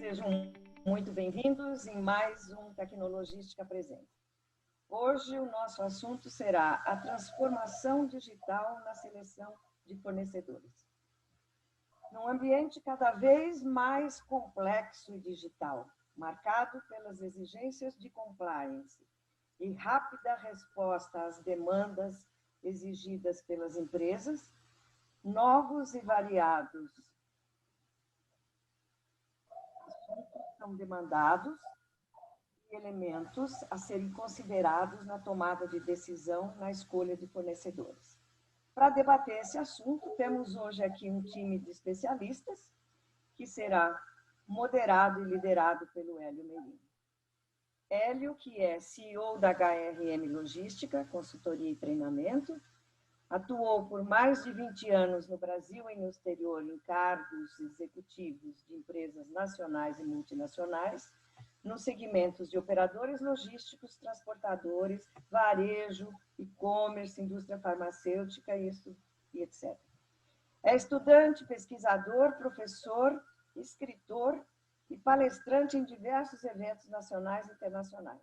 Sejam muito bem-vindos em mais um Tecnologística Presente. Hoje o nosso assunto será a transformação digital na seleção de fornecedores. Num ambiente cada vez mais complexo e digital, marcado pelas exigências de compliance e rápida resposta às demandas exigidas pelas empresas, novos e variados são demandados e elementos a serem considerados na tomada de decisão na escolha de fornecedores. Para debater esse assunto, temos hoje aqui um time de especialistas que será moderado e liderado pelo Hélio Meirin. Hélio, que é CEO da HRM Logística, consultoria e treinamento, atuou por mais de 20 anos no Brasil e no exterior em cargos executivos de empresas nacionais e multinacionais, nos segmentos de operadores logísticos, transportadores, varejo, e-commerce, indústria farmacêutica e etc. É estudante, pesquisador, professor, escritor e palestrante em diversos eventos nacionais e internacionais.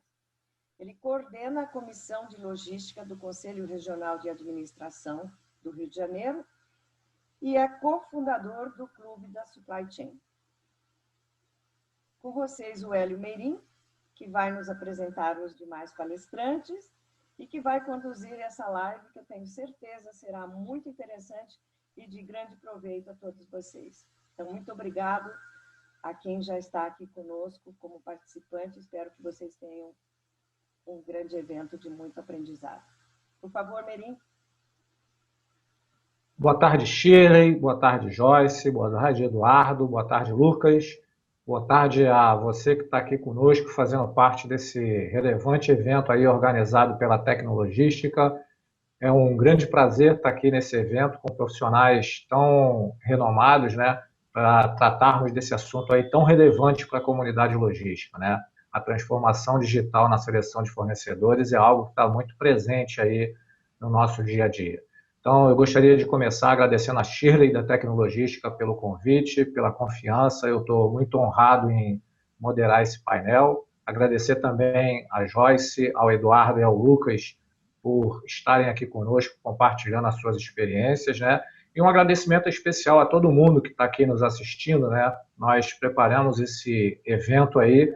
Ele coordena a Comissão de Logística do Conselho Regional de Administração do Rio de Janeiro e é cofundador do Clube da Supply Chain. Com vocês, o Hélio Meirin, que vai nos apresentar os demais palestrantes e que vai conduzir essa live, que eu tenho certeza será muito interessante e de grande proveito a todos vocês. Então, muito obrigado a quem já está aqui conosco como participante. Espero que vocês tenham um grande evento de muito aprendizado. Por favor, Meirin. Boa tarde, Shirley. Boa tarde, Joyce. Boa tarde, Eduardo. Boa tarde, Lucas. Boa tarde a você que está aqui conosco, fazendo parte desse relevante evento aí organizado pela Tecnologística. É um grande prazer estar aqui nesse evento com profissionais tão renomados, né, para tratarmos desse assunto aí tão relevante para a comunidade logística, né? A transformação digital na seleção de fornecedores é algo que está muito presente aí no nosso dia a dia. Então, eu gostaria de começar agradecendo a Shirley da Tecnologística pelo convite, pela confiança. Eu estou muito honrado em moderar esse painel. Agradecer também a Joyce, ao Eduardo e ao Lucas por estarem aqui conosco, compartilhando as suas experiências, né? E um agradecimento especial a todo mundo que está aqui nos assistindo, né? Nós preparamos esse evento aí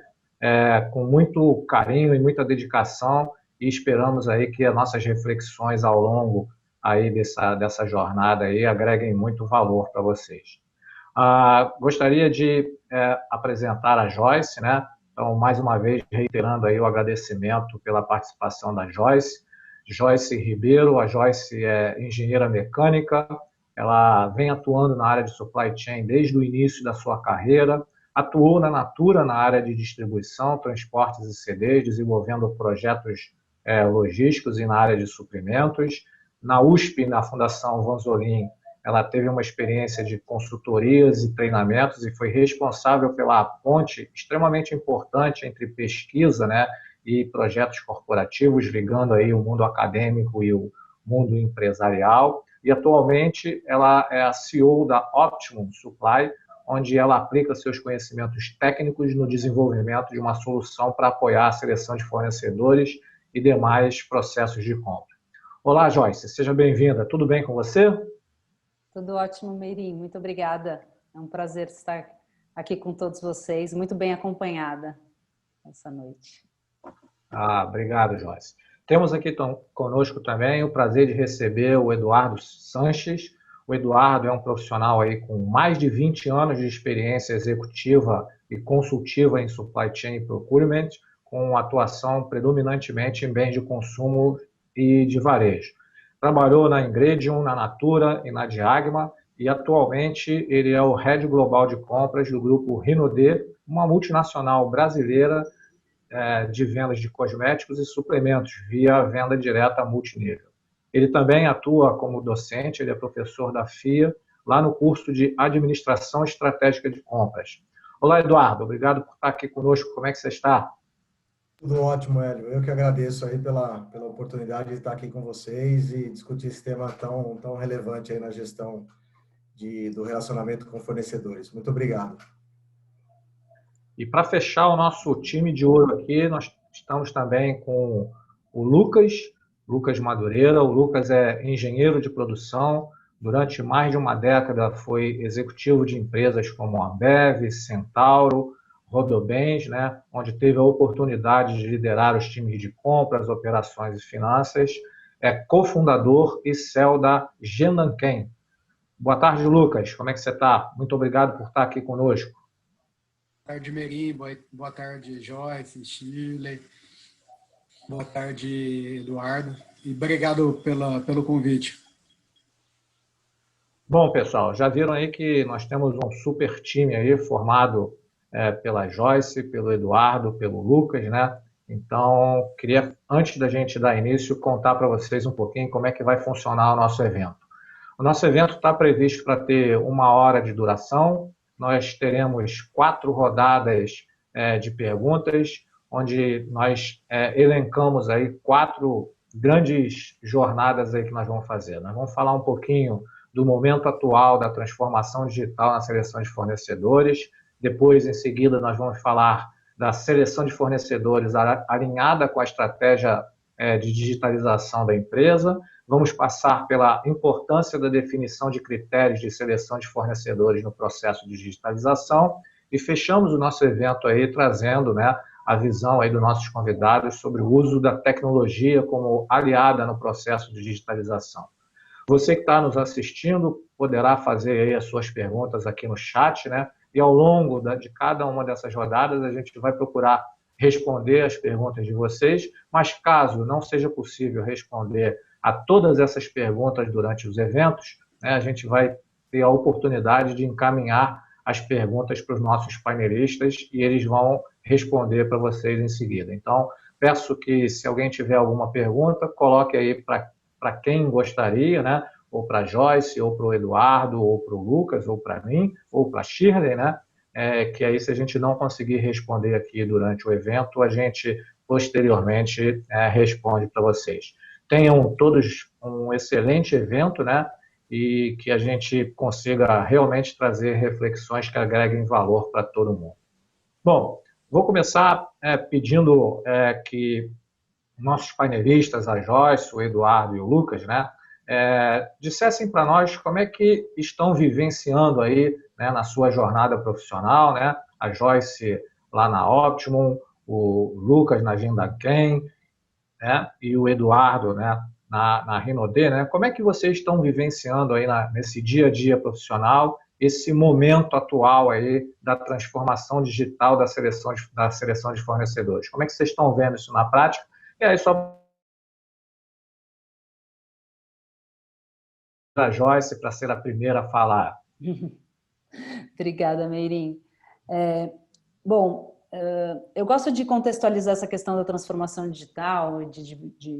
com muito carinho e muita dedicação e esperamos aí que as nossas reflexões ao longo aí dessa jornada aí agreguem muito valor para vocês. Gostaria de apresentar a Joyce, né? Então, mais uma vez, reiterando aí o agradecimento pela participação da Joyce. Joyce Ribeiro, a Joyce é engenheira mecânica, ela vem atuando na área de supply chain desde o início da sua carreira, atuou na Natura na área de distribuição, transportes e CDs, desenvolvendo projetos logísticos e na área de suprimentos. Na USP, na Fundação Vanzolin, ela teve uma experiência de consultorias e treinamentos e foi responsável pela ponte extremamente importante entre pesquisa, né, e projetos corporativos, ligando aí o mundo acadêmico e o mundo empresarial. E atualmente ela é a CEO da Optimum Supply, onde ela aplica seus conhecimentos técnicos no desenvolvimento de uma solução para apoiar a seleção de fornecedores e demais processos de compra. Olá, Joyce, seja bem-vinda. Tudo bem com você? Tudo ótimo, Meirin. Muito obrigada. É um prazer estar aqui com todos vocês, muito bem acompanhada essa noite. Obrigado, Joyce. Temos aqui conosco também o prazer de receber o Eduardo Sanches. O Eduardo é um profissional aí com mais de 20 anos de experiência executiva e consultiva em supply chain e procurement, com atuação predominantemente em bens de consumo e de varejo. Trabalhou na Ingredion, na Natura e na Diagma, e atualmente ele é o Head Global de Compras do grupo Rinode, uma multinacional brasileira de vendas de cosméticos e suplementos via venda direta multinível. Ele também atua como docente, ele é professor da FIA, lá no curso de Administração Estratégica de Compras. Olá, Eduardo, obrigado por estar aqui conosco. Como é que você está? Tudo ótimo, Hélio. Eu que agradeço aí pela oportunidade de estar aqui com vocês e discutir esse tema tão relevante aí na gestão do relacionamento com fornecedores. Muito obrigado. E para fechar o nosso time de ouro aqui, nós estamos também com o Lucas Madureira. O Lucas é engenheiro de produção. Durante mais de uma década foi executivo de empresas como Ambev, Centauro, Rodobens, né, onde teve a oportunidade de liderar os times de compras, operações e finanças. É cofundador e CEO da Gendanken. Boa tarde, Lucas. Como é que você está? Muito obrigado por estar aqui conosco. Boa tarde, Merim. Boa tarde, Joyce, Shirley. Boa tarde, Eduardo. E obrigado pelo convite. Bom, pessoal, já viram aí que nós temos um super time aí formado pela Joyce, pelo Eduardo, pelo Lucas, né? Então, queria, antes da gente dar início, contar para vocês um pouquinho como é que vai funcionar o nosso evento. O nosso evento está previsto para ter 1 hora de duração. Nós teremos 4 rodadas de perguntas, onde nós elencamos aí 4 grandes jornadas aí que nós vamos fazer. Nós vamos falar um pouquinho do momento atual da transformação digital na seleção de fornecedores. Depois, em seguida, nós vamos falar da seleção de fornecedores alinhada com a estratégia de digitalização da empresa. Vamos passar pela importância da definição de critérios de seleção de fornecedores no processo de digitalização e fechamos o nosso evento aí trazendo, né, a visão aí dos nossos convidados sobre o uso da tecnologia como aliada no processo de digitalização. Você que está nos assistindo poderá fazer aí as suas perguntas aqui no chat, né? E ao longo de cada uma dessas rodadas a gente vai procurar responder as perguntas de vocês, mas caso não seja possível responder a todas essas perguntas durante os eventos, né, a gente vai ter a oportunidade de encaminhar as perguntas para os nossos painelistas e eles vão responder para vocês em seguida. Então, peço que, se alguém tiver alguma pergunta, coloque aí para quem gostaria, né, ou para a Joyce, ou para o Eduardo, ou para o Lucas, ou para mim, ou para a Shirley, né, que aí, se a gente não conseguir responder aqui durante o evento, a gente posteriormente responde para vocês. Tenham todos um excelente evento, né? E que a gente consiga realmente trazer reflexões que agreguem valor para todo mundo. Bom, vou começar pedindo que nossos painelistas, a Joyce, o Eduardo e o Lucas, né, dissessem para nós como é que estão vivenciando aí, né, na sua jornada profissional, né? A Joyce lá na Optimum, o Lucas na Gendanken, né, e o Eduardo, né, na Rinode, né? Como é que vocês estão vivenciando aí nesse dia a dia profissional, esse momento atual aí da transformação digital da seleção de fornecedores? Como é que vocês estão vendo isso na prática? E aí, só para a Joyce, para ser a primeira a falar. Obrigada, Meirim. Bom, eu gosto de contextualizar essa questão da transformação digital e de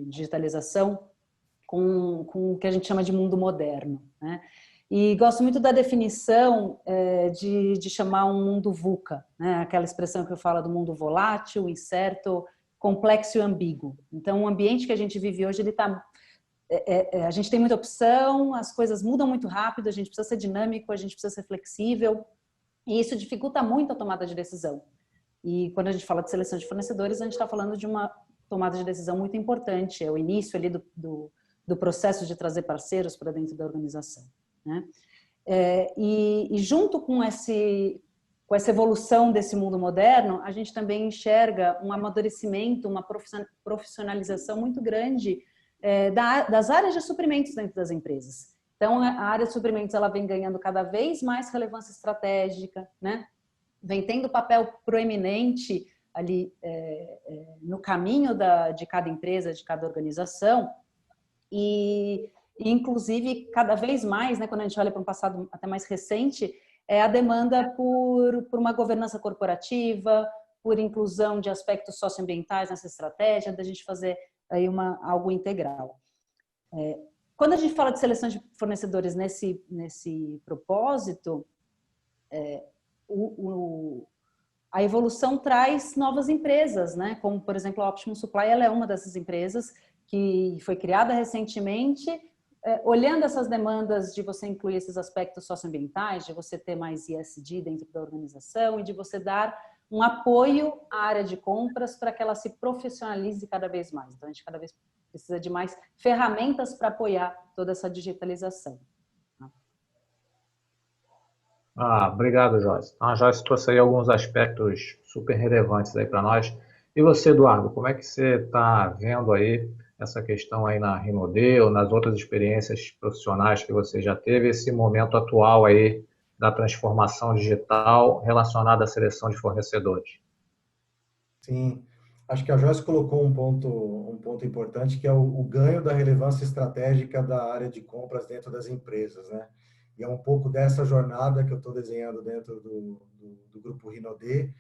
digitalização com o que a gente chama de mundo moderno, né? E gosto muito da definição de chamar um mundo VUCA, né? Aquela expressão que eu falo do mundo volátil, incerto, complexo e ambíguo. Então, o ambiente que a gente vive hoje, ele está... a gente tem muita opção, as coisas mudam muito rápido, a gente precisa ser dinâmico, a gente precisa ser flexível, e isso dificulta muito a tomada de decisão. E quando a gente fala de seleção de fornecedores, a gente está falando de uma tomada de decisão muito importante, é o início ali do processo de trazer parceiros para dentro da organização, né? E junto com essa evolução desse mundo moderno, a gente também enxerga um amadurecimento, uma profissionalização muito grande das áreas de suprimentos dentro das empresas. Então, a área de suprimentos ela vem ganhando cada vez mais relevância estratégica, né? Vem tendo papel proeminente ali no caminho de cada empresa, de cada organização, e inclusive cada vez mais, né, quando a gente olha para um passado até mais recente, a demanda por uma governança corporativa, por inclusão de aspectos socioambientais nessa estratégia, da gente fazer aí algo integral. Quando a gente fala de seleção de fornecedores nesse propósito, a evolução traz novas empresas, né? Como, por exemplo, a Optimum Supply, ela é uma dessas empresas que foi criada recentemente, olhando essas demandas de você incluir esses aspectos socioambientais, de você ter mais ESG dentro da organização e de você dar um apoio à área de compras para que ela se profissionalize cada vez mais. Então, a gente cada vez precisa de mais ferramentas para apoiar toda essa digitalização. Obrigado, Joyce. Então, a Joyce trouxe aí alguns aspectos super relevantes aí para nós. E você, Eduardo, como é que você está vendo aí essa questão aí na Rinode ou nas outras experiências profissionais que você já teve, esse momento atual aí da transformação digital relacionada à seleção de fornecedores? Sim, acho que a Joyce colocou um ponto importante, que é o ganho da relevância estratégica da área de compras dentro das empresas, né? E é um pouco dessa jornada que eu estou desenhando dentro do grupo Rinode,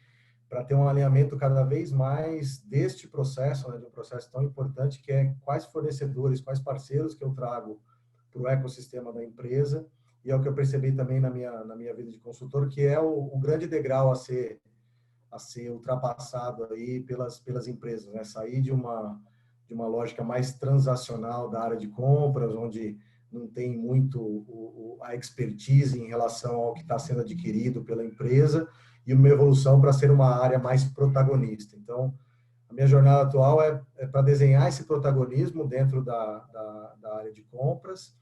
para ter um alinhamento cada vez mais deste processo, né, de um processo tão importante, que é quais fornecedores, quais parceiros que eu trago para o ecossistema da empresa, e é o que eu percebi também na minha vida de consultor, que é o grande degrau a ser ultrapassado aí pelas empresas, né? Sair de uma lógica mais transacional da área de compras, onde não tem muito a expertise em relação ao que está sendo adquirido pela empresa, e uma evolução para ser uma área mais protagonista. Então, a minha jornada atual é para desenhar esse protagonismo dentro da área de compras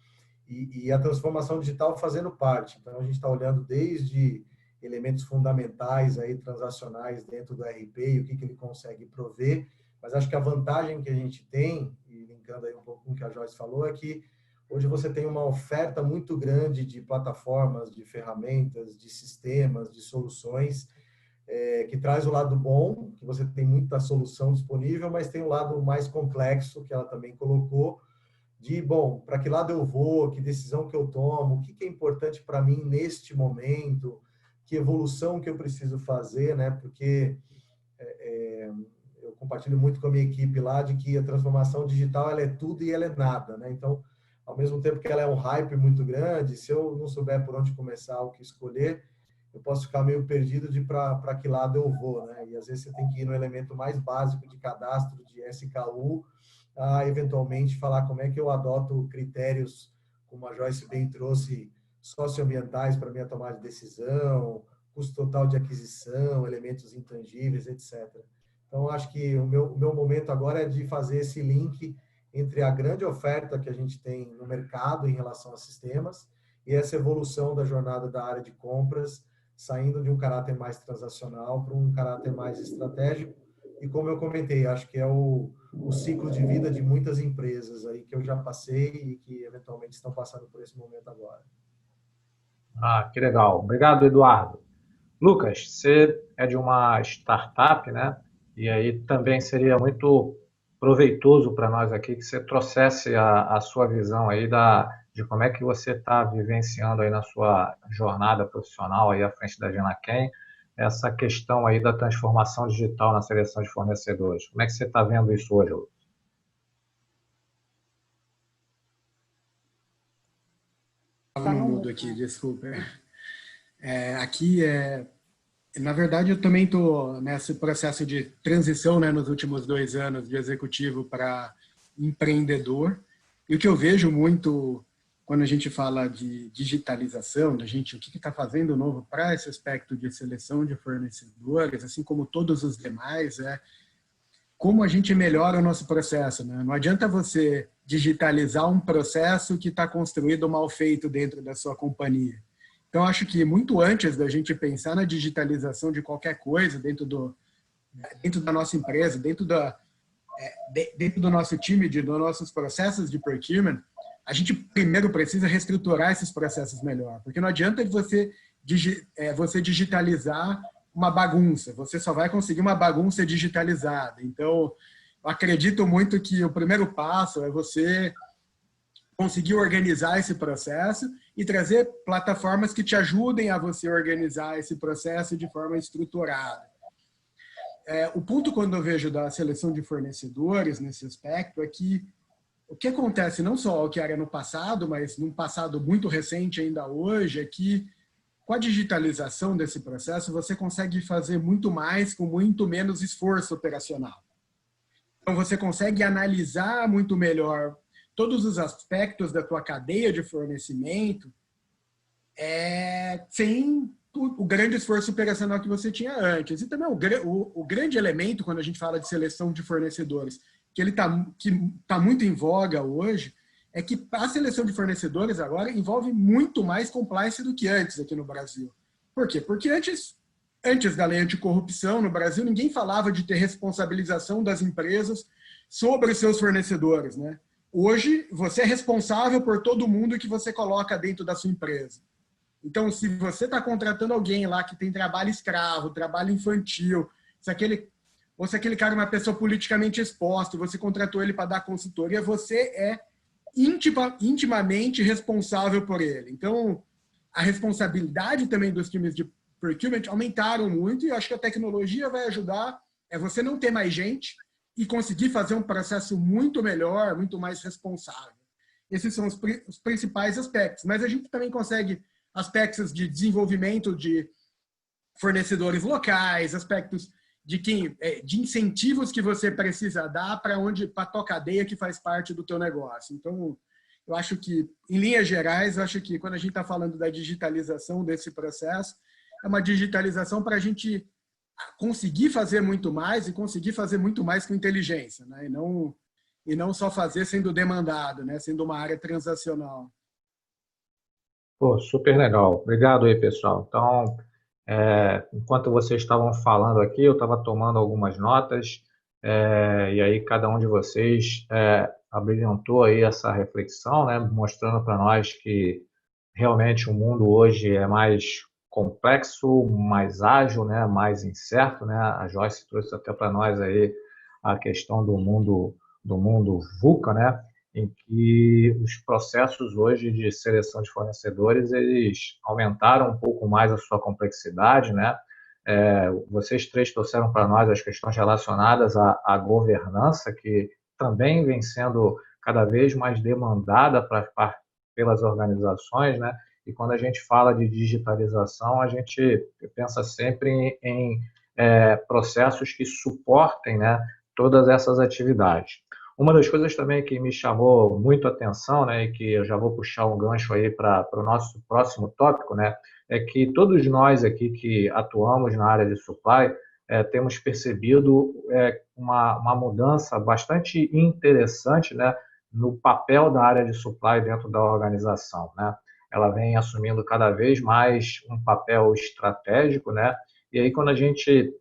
e a transformação digital fazendo parte. Então, a gente está olhando desde elementos fundamentais aí transacionais dentro do RP e o que ele consegue prover, mas acho que a vantagem que a gente tem, e linkando aí um pouco com o que a Joyce falou, é que hoje você tem uma oferta muito grande de plataformas, de ferramentas, de sistemas, de soluções, que traz o lado bom, que você tem muita solução disponível, mas tem o lado mais complexo, que ela também colocou, de, bom, para que lado eu vou, que decisão que eu tomo, o que é importante para mim neste momento, que evolução que eu preciso fazer, né? Porque eu compartilho muito com a minha equipe lá de que a transformação digital ela é tudo e ela é nada, né? Então, ao mesmo tempo que ela é um hype muito grande, se eu não souber por onde começar, o que escolher, eu posso ficar meio perdido de para que lado eu vou, né? E às vezes você tem que ir no elemento mais básico de cadastro, de SKU, a eventualmente falar como é que eu adoto critérios, como a Joyce bem trouxe, socioambientais para minha tomada de decisão, custo total de aquisição, elementos intangíveis, etc. Então, acho que o meu momento agora é de fazer esse link entre a grande oferta que a gente tem no mercado em relação a sistemas e essa evolução da jornada da área de compras, saindo de um caráter mais transacional para um caráter mais estratégico. E como eu comentei, acho que é o ciclo de vida de muitas empresas aí que eu já passei e que eventualmente estão passando por esse momento agora. Que legal. Obrigado, Eduardo. Lucas, você é de uma startup, né? E aí também seria muito proveitoso para nós aqui que você trouxesse a sua visão aí de como é que você está vivenciando aí na sua jornada profissional aí à frente da Genaquem, essa questão aí da transformação digital na seleção de fornecedores. Como é que você está vendo isso hoje, Lucas? Estava no mudo aqui, desculpa. Na verdade, eu também estou nesse processo de transição, né, nos últimos 2 anos, de executivo para empreendedor. E o que eu vejo muito quando a gente fala de digitalização, o que está fazendo novo para esse aspecto de seleção de fornecedores, assim como todos os demais, como a gente melhora o nosso processo, né? Não adianta você digitalizar um processo que está construído mal feito dentro da sua companhia. Então, acho que muito antes da gente pensar na digitalização de qualquer coisa dentro da nossa empresa, dentro do nosso time, dos nossos processos de procurement, a gente primeiro precisa reestruturar esses processos melhor. Porque não adianta você digitalizar uma bagunça. Você só vai conseguir uma bagunça digitalizada. Então, eu acredito muito que o primeiro passo é você conseguir organizar esse processo e trazer plataformas que te ajudem a você organizar esse processo de forma estruturada. O ponto quando eu vejo da seleção de fornecedores nesse aspecto é que o que acontece não só o que era no passado, mas num passado muito recente ainda hoje, é que com a digitalização desse processo você consegue fazer muito mais com muito menos esforço operacional. Então você consegue analisar muito melhor todos os aspectos da tua cadeia de fornecimento sem o grande esforço operacional que você tinha antes. E também o grande elemento, quando a gente fala de seleção de fornecedores, que tá muito em voga hoje, é que a seleção de fornecedores agora envolve muito mais compliance do que antes aqui no Brasil. Por quê? Porque antes da lei anticorrupção no Brasil, ninguém falava de ter responsabilização das empresas sobre os seus fornecedores, né? Hoje, você é responsável por todo mundo que você coloca dentro da sua empresa. Então, se você está contratando alguém lá que tem trabalho escravo, trabalho infantil, se aquele cara é uma pessoa politicamente exposta, você contratou ele para dar consultoria, você é intimamente responsável por ele. Então, a responsabilidade também dos times de procurement aumentaram muito, e eu acho que a tecnologia vai ajudar você não ter mais gente e conseguir fazer um processo muito melhor, muito mais responsável. Esses são os principais aspectos. Mas a gente também consegue aspectos de desenvolvimento de fornecedores locais, aspectos de incentivos que você precisa dar para a tua cadeia que faz parte do teu negócio. Então, eu acho que, em linhas gerais, eu acho que quando a gente está falando da digitalização desse processo, é uma digitalização para a gente conseguir fazer muito mais e conseguir fazer muito mais com inteligência, né? E não só fazer sendo demandado, né? Sendo uma área transacional. Pô, super legal. Obrigado aí, pessoal. Então, enquanto vocês estavam falando aqui, eu estava tomando algumas notas, e aí cada um de vocês abrilhantou aí essa reflexão, né, mostrando para nós que realmente o mundo hoje é mais complexo, mais ágil, né, mais incerto, né? A Joyce trouxe até para nós aí a questão do mundo VUCA, né, em que os processos hoje de seleção de fornecedores, eles aumentaram um pouco mais a sua complexidade, né? Vocês três trouxeram para nós as questões relacionadas à governança, que também vem sendo cada vez mais demandada pelas organizações, né? E quando a gente fala de digitalização, a gente pensa sempre em processos que suportem, né, todas essas atividades. Uma das coisas também que me chamou muito a atenção, né, e que eu já vou puxar um gancho aí para o nosso próximo tópico, né, é que todos nós aqui que atuamos na área de supply temos percebido uma mudança bastante interessante, né, no papel da área de supply dentro da organização, né? Ela vem assumindo cada vez mais um papel estratégico, né? E aí quando a gente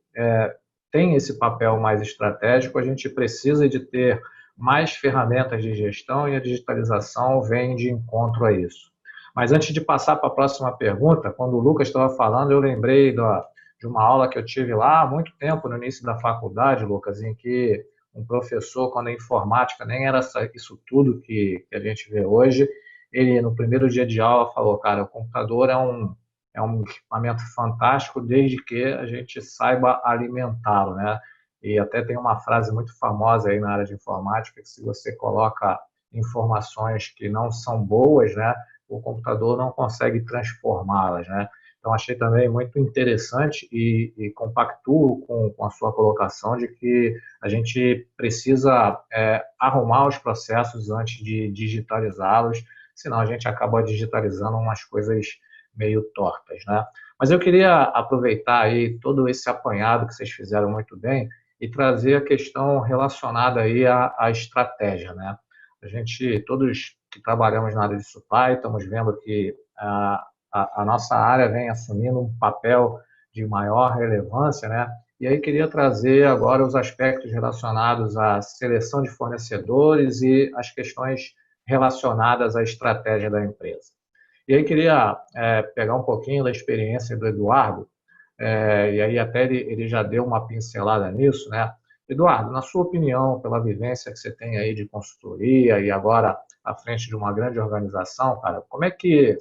tem esse papel mais estratégico, a gente precisa de ter mais ferramentas de gestão, e a digitalização vem de encontro a isso. Mas antes de passar para a próxima pergunta, quando o Lucas estava falando, eu lembrei de uma aula que eu tive lá há muito tempo, no início da faculdade, Lucas, em que um professor, quando a informática nem era isso tudo que a gente vê hoje, ele, no primeiro dia de aula, falou, cara, o computador é um equipamento fantástico desde que a gente saiba alimentá-lo, né? E até tem uma frase muito famosa aí na área de informática, que se você coloca informações que não são boas, né, o computador não consegue transformá-las, né? Então, achei também muito interessante e compactuo com a sua colocação de que a gente precisa arrumar os processos antes de digitalizá-los, senão a gente acaba digitalizando umas coisas meio tortas, né? Mas eu queria aproveitar aí todo esse apanhado que vocês fizeram muito bem e trazer a questão relacionada aí à estratégia, né? A gente, todos que trabalhamos na área de supply, estamos vendo que a nossa área vem assumindo um papel de maior relevância, né? E aí queria trazer agora os aspectos relacionados à seleção de fornecedores e as questões relacionadas à estratégia da empresa. E aí queria pegar um pouquinho da experiência do Eduardo, e aí até ele já deu uma pincelada nisso, né? Eduardo, na sua opinião, pela vivência que você tem aí de consultoria e agora à frente de uma grande organização, cara, como é que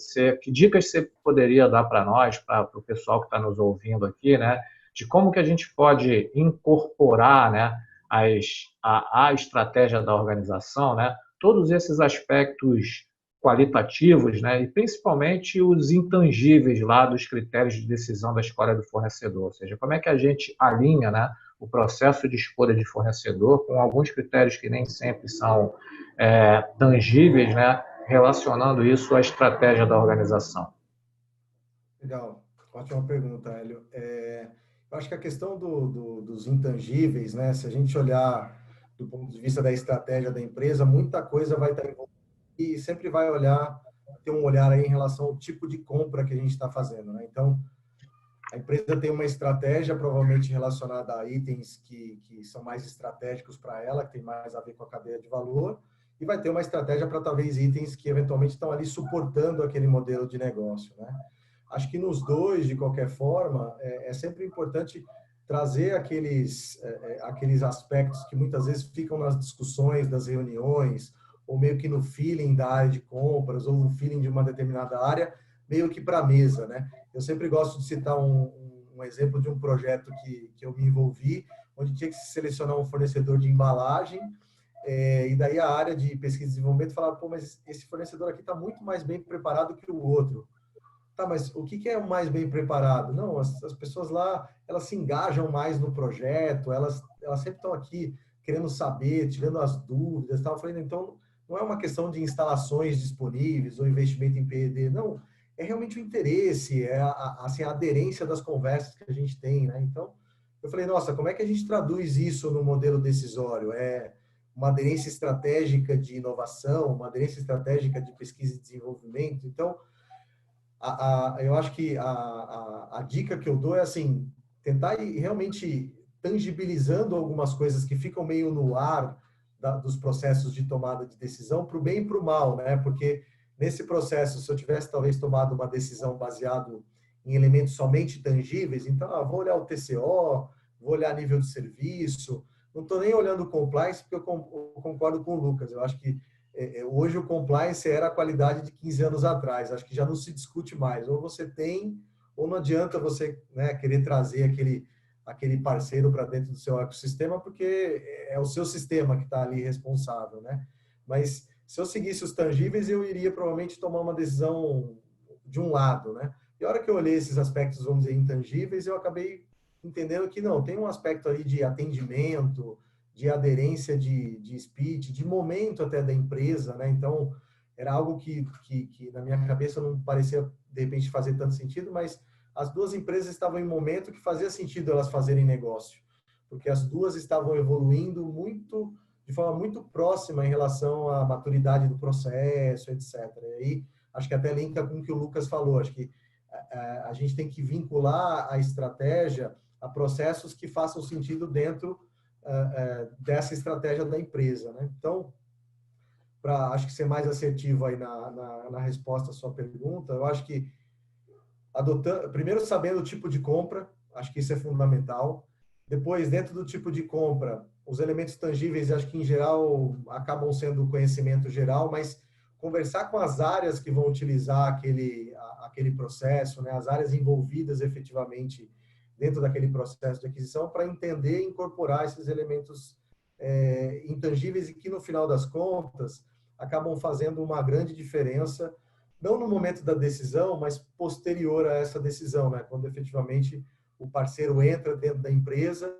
dicas você poderia dar para nós, para o pessoal que está nos ouvindo aqui, né? De como que a gente pode incorporar, né, a estratégia da organização, né? Todos esses aspectos qualitativos, né, e principalmente os intangíveis lá dos critérios de decisão da escolha do fornecedor, ou seja, como é que a gente alinha, né, o processo de escolha de fornecedor com alguns critérios que nem sempre são tangíveis, né, relacionando isso à estratégia da organização. Legal. Ótima pergunta, Hélio. Eu acho que a questão dos intangíveis, né? Se a gente olhar do ponto de vista da estratégia da empresa, muita coisa vai estar envolvida e sempre vai ter um olhar aí em relação ao tipo de compra que a gente está fazendo, né? Então, a empresa tem uma estratégia provavelmente relacionada a itens que são mais estratégicos para ela, que tem mais a ver com a cadeia de valor, e vai ter uma estratégia para talvez itens que eventualmente estão ali suportando aquele modelo de negócio, né? Acho que nos dois, de qualquer forma, é sempre importante trazer aqueles aspectos que muitas vezes ficam nas discussões das reuniões, ou meio que no feeling da área de compras, ou no feeling de uma determinada área, meio que para a mesa, né? Eu sempre gosto de citar um exemplo de um projeto que eu me envolvi, onde tinha que se selecionar um fornecedor de embalagem, e daí a área de pesquisa e desenvolvimento falava, pô, mas esse fornecedor aqui está muito mais bem preparado que o outro. Tá, mas o que é o mais bem preparado? Não, as pessoas lá, elas se engajam mais no projeto, elas sempre estão aqui querendo saber, tirando as dúvidas, estava falando, então, não é uma questão de instalações disponíveis ou investimento em P&D, não, é realmente o interesse, assim, a aderência das conversas que a gente tem, né? Então, eu falei, nossa, como é que a gente traduz isso no modelo decisório? É uma aderência estratégica de inovação, uma aderência estratégica de pesquisa e desenvolvimento. Então, eu acho que a dica que eu dou é assim, tentar ir realmente tangibilizando algumas coisas que ficam meio no ar dos processos de tomada de decisão para o bem e para o mal, né? Porque nesse processo, se eu tivesse talvez tomado uma decisão baseado em elementos somente tangíveis, então, vou olhar o TCO, vou olhar nível de serviço, não estou nem olhando o compliance, porque eu concordo com o Lucas, eu acho que hoje o compliance era a qualidade de 15 anos atrás. Acho que já não se discute mais. Ou você tem, ou não adianta você, né, querer trazer aquele parceiro para dentro do seu ecossistema, porque é o seu sistema que está ali responsável, né? Mas se eu seguisse os tangíveis, eu iria provavelmente tomar uma decisão de um lado, né? E a hora que eu olhei esses aspectos, vamos dizer, intangíveis, eu acabei entendendo que não, tem um aspecto ali de atendimento, de aderência de speech, de momento até da empresa, né? Então, era algo que na minha cabeça não parecia, de repente, fazer tanto sentido, mas as duas empresas estavam em momento que fazia sentido elas fazerem negócio, porque as duas estavam evoluindo de forma muito próxima em relação à maturidade do processo, etc. E aí, acho que até linka com o que o Lucas falou, acho que a gente tem que vincular a estratégia a processos que façam sentido dentro dessa estratégia da empresa, né? Então, para acho que ser mais assertivo aí na resposta à sua pergunta, eu acho que primeiro sabendo o tipo de compra, acho que isso é fundamental. Depois, dentro do tipo de compra, os elementos tangíveis, acho que em geral acabam sendo conhecimento geral, mas conversar com as áreas que vão utilizar aquele processo, né? As áreas envolvidas efetivamente dentro daquele processo de aquisição, para entender e incorporar esses elementos intangíveis e que, no final das contas, acabam fazendo uma grande diferença, não no momento da decisão, mas posterior a essa decisão, né? Quando efetivamente o parceiro entra dentro da empresa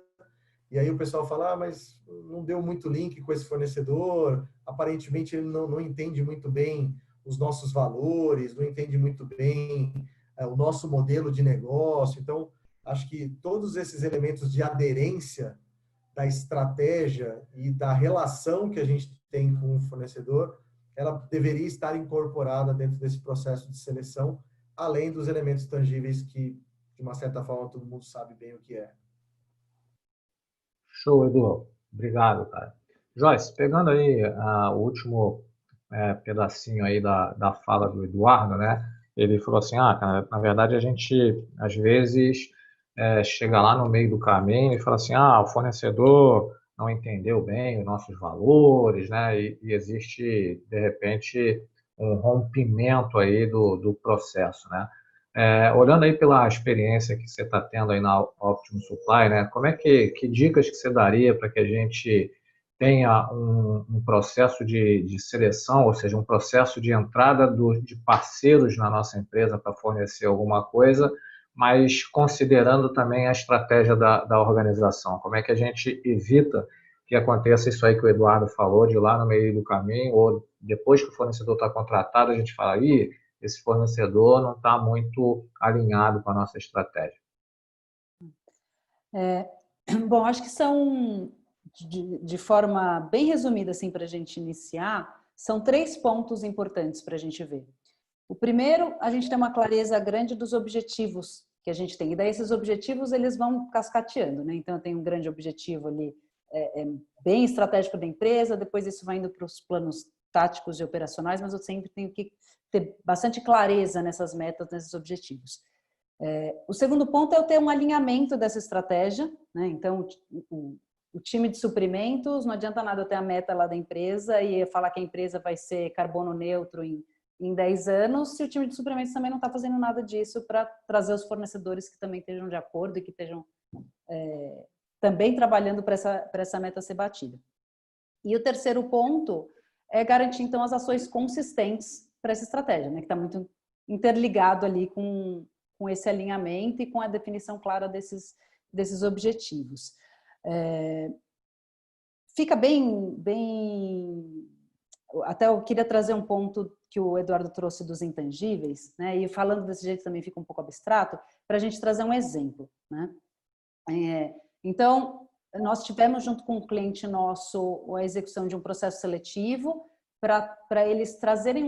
e aí o pessoal fala, mas não deu muito link com esse fornecedor, aparentemente ele não entende muito bem os nossos valores, não entende muito bem o nosso modelo de negócio. Então, acho que todos esses elementos de aderência da estratégia e da relação que a gente tem com o fornecedor, ela deveria estar incorporada dentro desse processo de seleção, além dos elementos tangíveis que, de uma certa forma, todo mundo sabe bem o que é. Show, Edu. Obrigado, cara. Joyce, pegando aí o último pedacinho aí da fala do Eduardo, né? Ele falou assim, cara, na verdade a gente, às vezes, chega lá no meio do caminho e fala assim, o fornecedor não entendeu bem os nossos valores, né? E existe, de repente, um rompimento aí do processo, né? Olhando aí pela experiência que você está tendo aí na Optimum Supply, né? Como é que dicas que você daria para que a gente tenha um processo de seleção, ou seja, um processo de entrada de parceiros na nossa empresa para fornecer alguma coisa, mas considerando também a estratégia da organização? Como é que a gente evita que aconteça isso aí que o Eduardo falou, de lá no meio do caminho, ou depois que o fornecedor está contratado, a gente fala, esse fornecedor não está muito alinhado com a nossa estratégia? Bom, acho que são, de forma bem resumida, assim, para a gente iniciar, são 3 pontos importantes para a gente ver. O primeiro, a gente tem uma clareza grande dos objetivos que a gente tem. E daí esses objetivos, eles vão cascateando, né? Então, eu tenho um grande objetivo ali, bem estratégico da empresa, depois isso vai indo para os planos táticos e operacionais, mas eu sempre tenho que ter bastante clareza nessas metas, nesses objetivos. O segundo ponto é eu ter um alinhamento dessa estratégia, né? Então, o time de suprimentos, não adianta nada eu ter a meta lá da empresa e falar que a empresa vai ser carbono neutro em 10 anos, se o time de suprimentos também não está fazendo nada disso para trazer os fornecedores que também estejam de acordo e que estejam também trabalhando para essa meta ser batida. E o terceiro ponto é garantir, então, as ações consistentes para essa estratégia, né? Que está muito interligado ali com esse alinhamento e com a definição clara desses objetivos. Fica bem... Até eu queria trazer um ponto que o Eduardo trouxe dos intangíveis, né? E falando desse jeito também fica um pouco abstrato, para a gente trazer um exemplo, né? Então, nós tivemos junto com um cliente nosso a execução de um processo seletivo para eles trazerem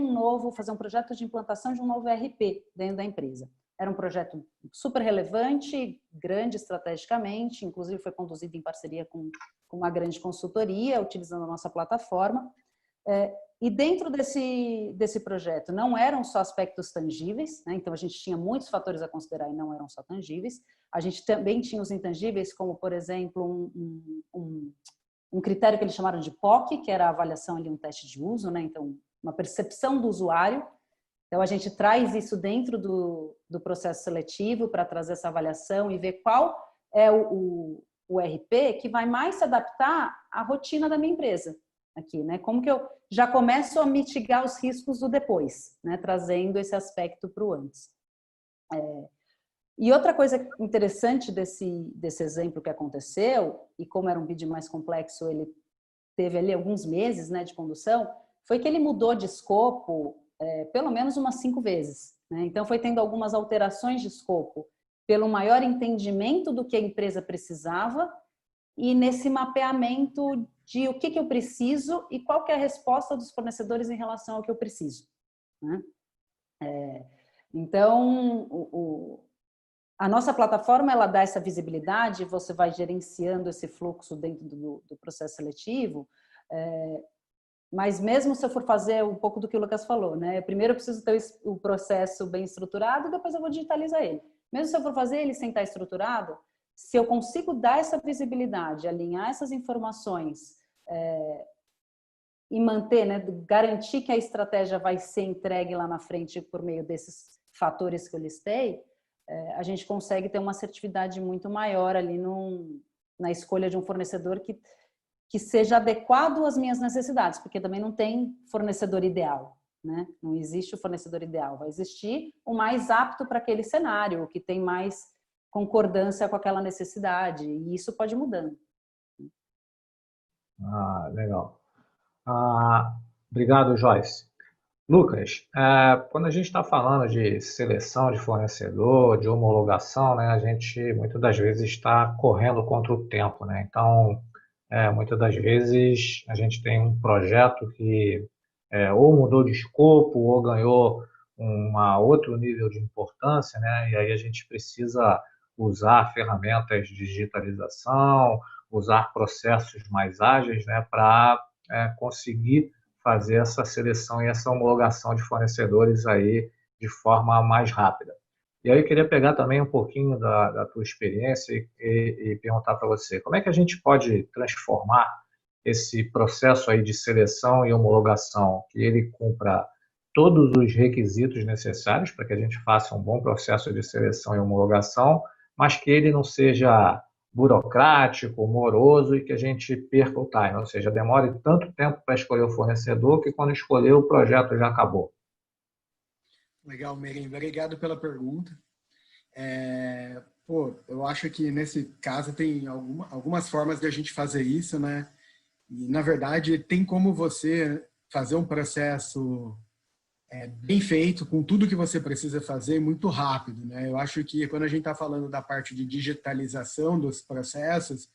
fazer um projeto de implantação de um novo ERP dentro da empresa. Era um projeto super relevante, grande estrategicamente, inclusive foi conduzido em parceria com uma grande consultoria, utilizando a nossa plataforma. E dentro desse projeto não eram só aspectos tangíveis, né? Então a gente tinha muitos fatores a considerar e não eram só tangíveis. A gente também tinha os intangíveis, como, por exemplo, um critério que eles chamaram de POC, que era a avaliação ali, um teste de uso, né? Então, uma percepção do usuário. Então, a gente traz isso dentro do processo seletivo para trazer essa avaliação e ver qual é o RP que vai mais se adaptar à rotina da minha empresa aqui, né? Como que eu já começo a mitigar os riscos do depois, né? Trazendo esse aspecto para o antes. E outra coisa interessante desse exemplo que aconteceu, e como era um bid mais complexo, ele teve ali alguns meses, né, de condução, foi que ele mudou de escopo pelo menos umas 5 vezes, né? Então foi tendo algumas alterações de escopo pelo maior entendimento do que a empresa precisava e nesse mapeamento de o que eu preciso e qual que é a resposta dos fornecedores em relação ao que eu preciso, né? Então, a nossa plataforma, ela dá essa visibilidade, você vai gerenciando esse fluxo dentro do processo seletivo, mas mesmo se eu for fazer um pouco do que o Lucas falou, né? Primeiro eu preciso ter o processo bem estruturado, depois eu vou digitalizar ele. Mesmo se eu for fazer ele sem estar estruturado, se eu consigo dar essa visibilidade, alinhar essas informações e manter, né? Garantir que a estratégia vai ser entregue lá na frente por meio desses fatores que eu listei, a gente consegue ter uma assertividade muito maior ali na escolha de um fornecedor que seja adequado às minhas necessidades, porque também não tem fornecedor ideal, né? Não existe o fornecedor ideal, vai existir o mais apto para aquele cenário, o que tem mais concordância com aquela necessidade, e isso pode ir mudando. Legal. Obrigado, Joyce. Lucas, quando a gente está falando de seleção de fornecedor, de homologação, né, a gente muitas das vezes está correndo contra o tempo, né? Então, muitas das vezes a gente tem um projeto que ou mudou de escopo ou ganhou outro nível de importância, né? E aí a gente precisa usar ferramentas de digitalização, usar processos mais ágeis, né, para conseguir fazer essa seleção e essa homologação de fornecedores aí de forma mais rápida. E aí eu queria pegar também um pouquinho da tua experiência e perguntar para você, como é que a gente pode transformar esse processo aí de seleção e homologação, que ele cumpra todos os requisitos necessários para que a gente faça um bom processo de seleção e homologação, mas que ele não seja burocrático, moroso e que a gente perca o time, ou seja, demore tanto tempo para escolher o fornecedor que quando escolher o projeto já acabou. Legal, Merim, obrigado pela pergunta. Eu acho que nesse caso tem algumas formas de a gente fazer isso, né? E, na verdade, tem como você fazer um processo bem feito, com tudo que você precisa fazer, muito rápido, né? Eu acho que quando a gente está falando da parte de digitalização dos processos,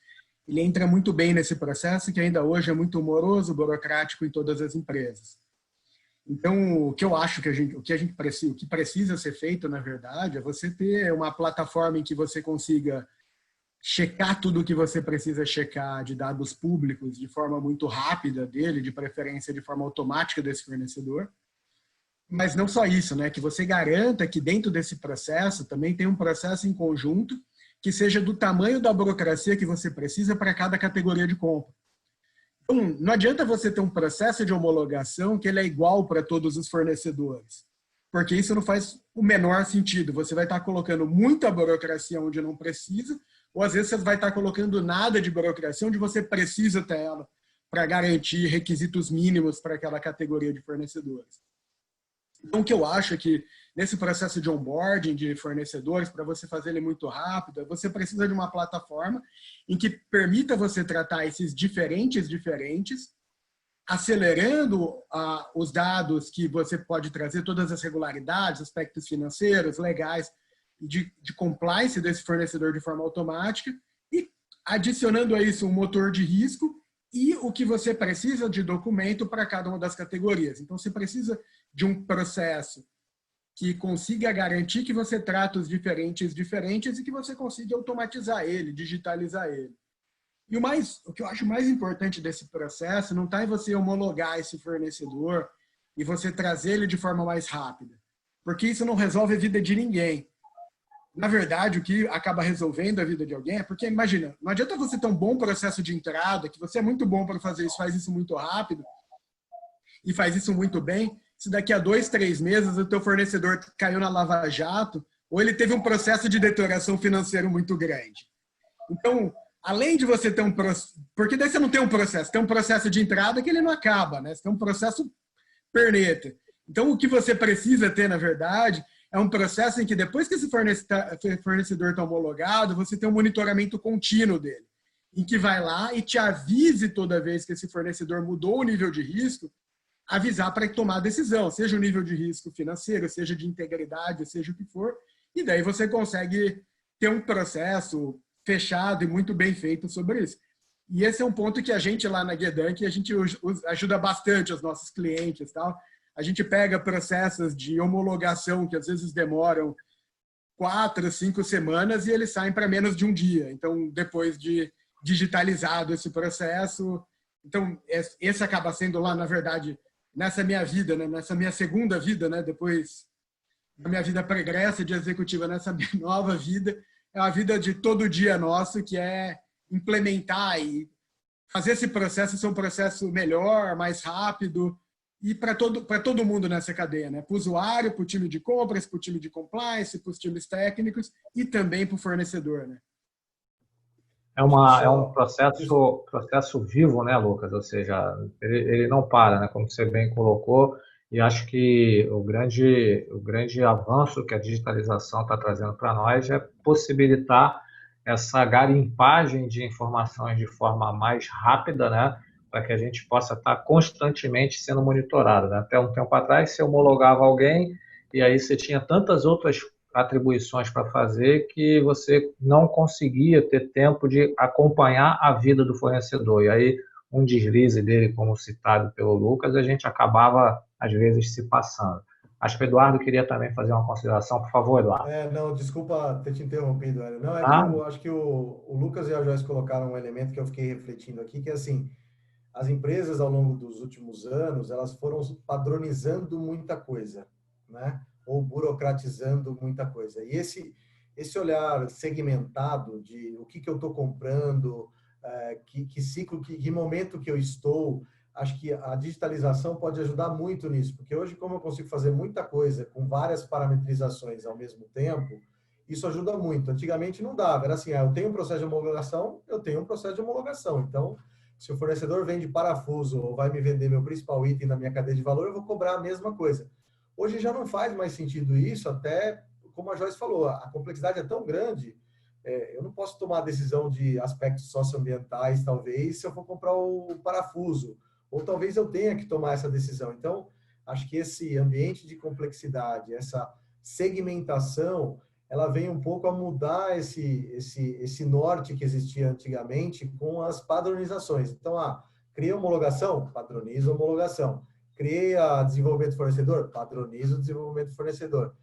ele entra muito bem nesse processo que ainda hoje é muito moroso, burocrático em todas as empresas. Então, o que eu acho que o que precisa ser feito, na verdade, é você ter uma plataforma em que você consiga checar tudo o que você precisa checar de dados públicos de forma muito rápida dele, de preferência de forma automática desse fornecedor. Mas não só isso, né? Que você garanta que dentro desse processo também tem um processo em conjunto que seja do tamanho da burocracia que você precisa para cada categoria de compra. Então, não adianta você ter um processo de homologação que ele é igual para todos os fornecedores, porque isso não faz o menor sentido. Você vai estar colocando muita burocracia onde não precisa, ou às vezes você vai estar colocando nada de burocracia onde você precisa ter ela para garantir requisitos mínimos para aquela categoria de fornecedores. Então, o que eu acho é que nesse processo de onboarding de fornecedores, para você fazer ele muito rápido, você precisa de uma plataforma em que permita você tratar esses diferentes, acelerando os dados que você pode trazer, todas as regularidades, aspectos financeiros, legais, de compliance desse fornecedor de forma automática e adicionando a isso um motor de risco e o que você precisa de documento para cada uma das categorias. Então, você precisa de um processo que consiga garantir que você trata os diferentes e que você consiga automatizar ele, digitalizar ele. E o que eu acho mais importante desse processo não está em você homologar esse fornecedor e você trazer ele de forma mais rápida, porque isso não resolve a vida de ninguém. Na verdade, o que acaba resolvendo a vida de alguém é porque, imagina, não adianta você ter um bom processo de entrada, que você é muito bom para fazer isso, faz isso muito rápido e faz isso muito bem, se daqui a 2, 3 meses o teu fornecedor caiu na Lava Jato ou ele teve um processo de deterioração financeira muito grande. Então, além de você ter um processo... Porque daí você não tem um processo, tem um processo de entrada que ele não acaba, né? Você tem um processo perneta. Então, o que você precisa ter, na verdade, é um processo em que depois que esse fornecedor está homologado, você tem um monitoramento contínuo dele, em que vai lá e te avise toda vez que esse fornecedor mudou o nível de risco, avisar para tomar a decisão, seja o nível de risco financeiro, seja de integridade, seja o que for, e daí você consegue ter um processo fechado e muito bem feito sobre isso. E esse é um ponto que a gente lá na Gedank, a gente ajuda bastante os nossos clientes, tal. A gente pega processos de homologação que às vezes demoram 4, 5 semanas e eles saem para menos de um dia. Então, depois de digitalizado esse processo, então esse acaba sendo lá, na verdade, nessa minha vida, né, nessa minha segunda vida, né, depois da minha vida pregressa de executiva, nessa minha nova vida, é uma vida de todo dia nosso, que é implementar e fazer esse processo ser um processo melhor, mais rápido, e para todo mundo nessa cadeia, né? Para o usuário, para o time de compras, para o time de compliance, para os times técnicos e também para o fornecedor, né? É um processo vivo, né, Lucas? Ou seja, ele não para, né? Como você bem colocou, e acho que o grande avanço que a digitalização está trazendo para nós é possibilitar essa garimpagem de informações de forma mais rápida, né? Para que a gente possa estar constantemente sendo monitorado, né? Até um tempo atrás, você homologava alguém e aí você tinha tantas outras atribuições para fazer que você não conseguia ter tempo de acompanhar a vida do fornecedor. E aí, um deslize dele, como citado pelo Lucas, a gente acabava, às vezes, se passando. Acho que o Eduardo queria também fazer uma consideração. Por favor, Eduardo. Não, desculpa ter te interrompido, Hélio. Não, é que Ah, eu acho que o Lucas e a Joyce colocaram um elemento que eu fiquei refletindo aqui, que é assim, as empresas ao longo dos últimos anos, elas foram padronizando muita coisa, né? Ou burocratizando muita coisa. E esse olhar segmentado de o que eu estou comprando, que ciclo, que momento que eu estou, acho que a digitalização pode ajudar muito nisso, porque hoje, como eu consigo fazer muita coisa com várias parametrizações ao mesmo tempo, isso ajuda muito. Antigamente não dava, era assim, eu tenho um processo de homologação, eu tenho um processo de homologação. Então, se o fornecedor vende parafuso ou vai me vender meu principal item na minha cadeia de valor, eu vou cobrar a mesma coisa. Hoje já não faz mais sentido isso, até como a Joyce falou, a complexidade é tão grande, eu não posso tomar decisão de aspectos socioambientais, talvez, se eu for comprar o parafuso, ou talvez eu tenha que tomar essa decisão. Então, acho que esse ambiente de complexidade, essa segmentação, ela vem um pouco a mudar esse norte que existia antigamente com as padronizações. Então, cria homologação, padroniza a homologação. Cria desenvolvimento fornecedor, padroniza o desenvolvimento fornecedor.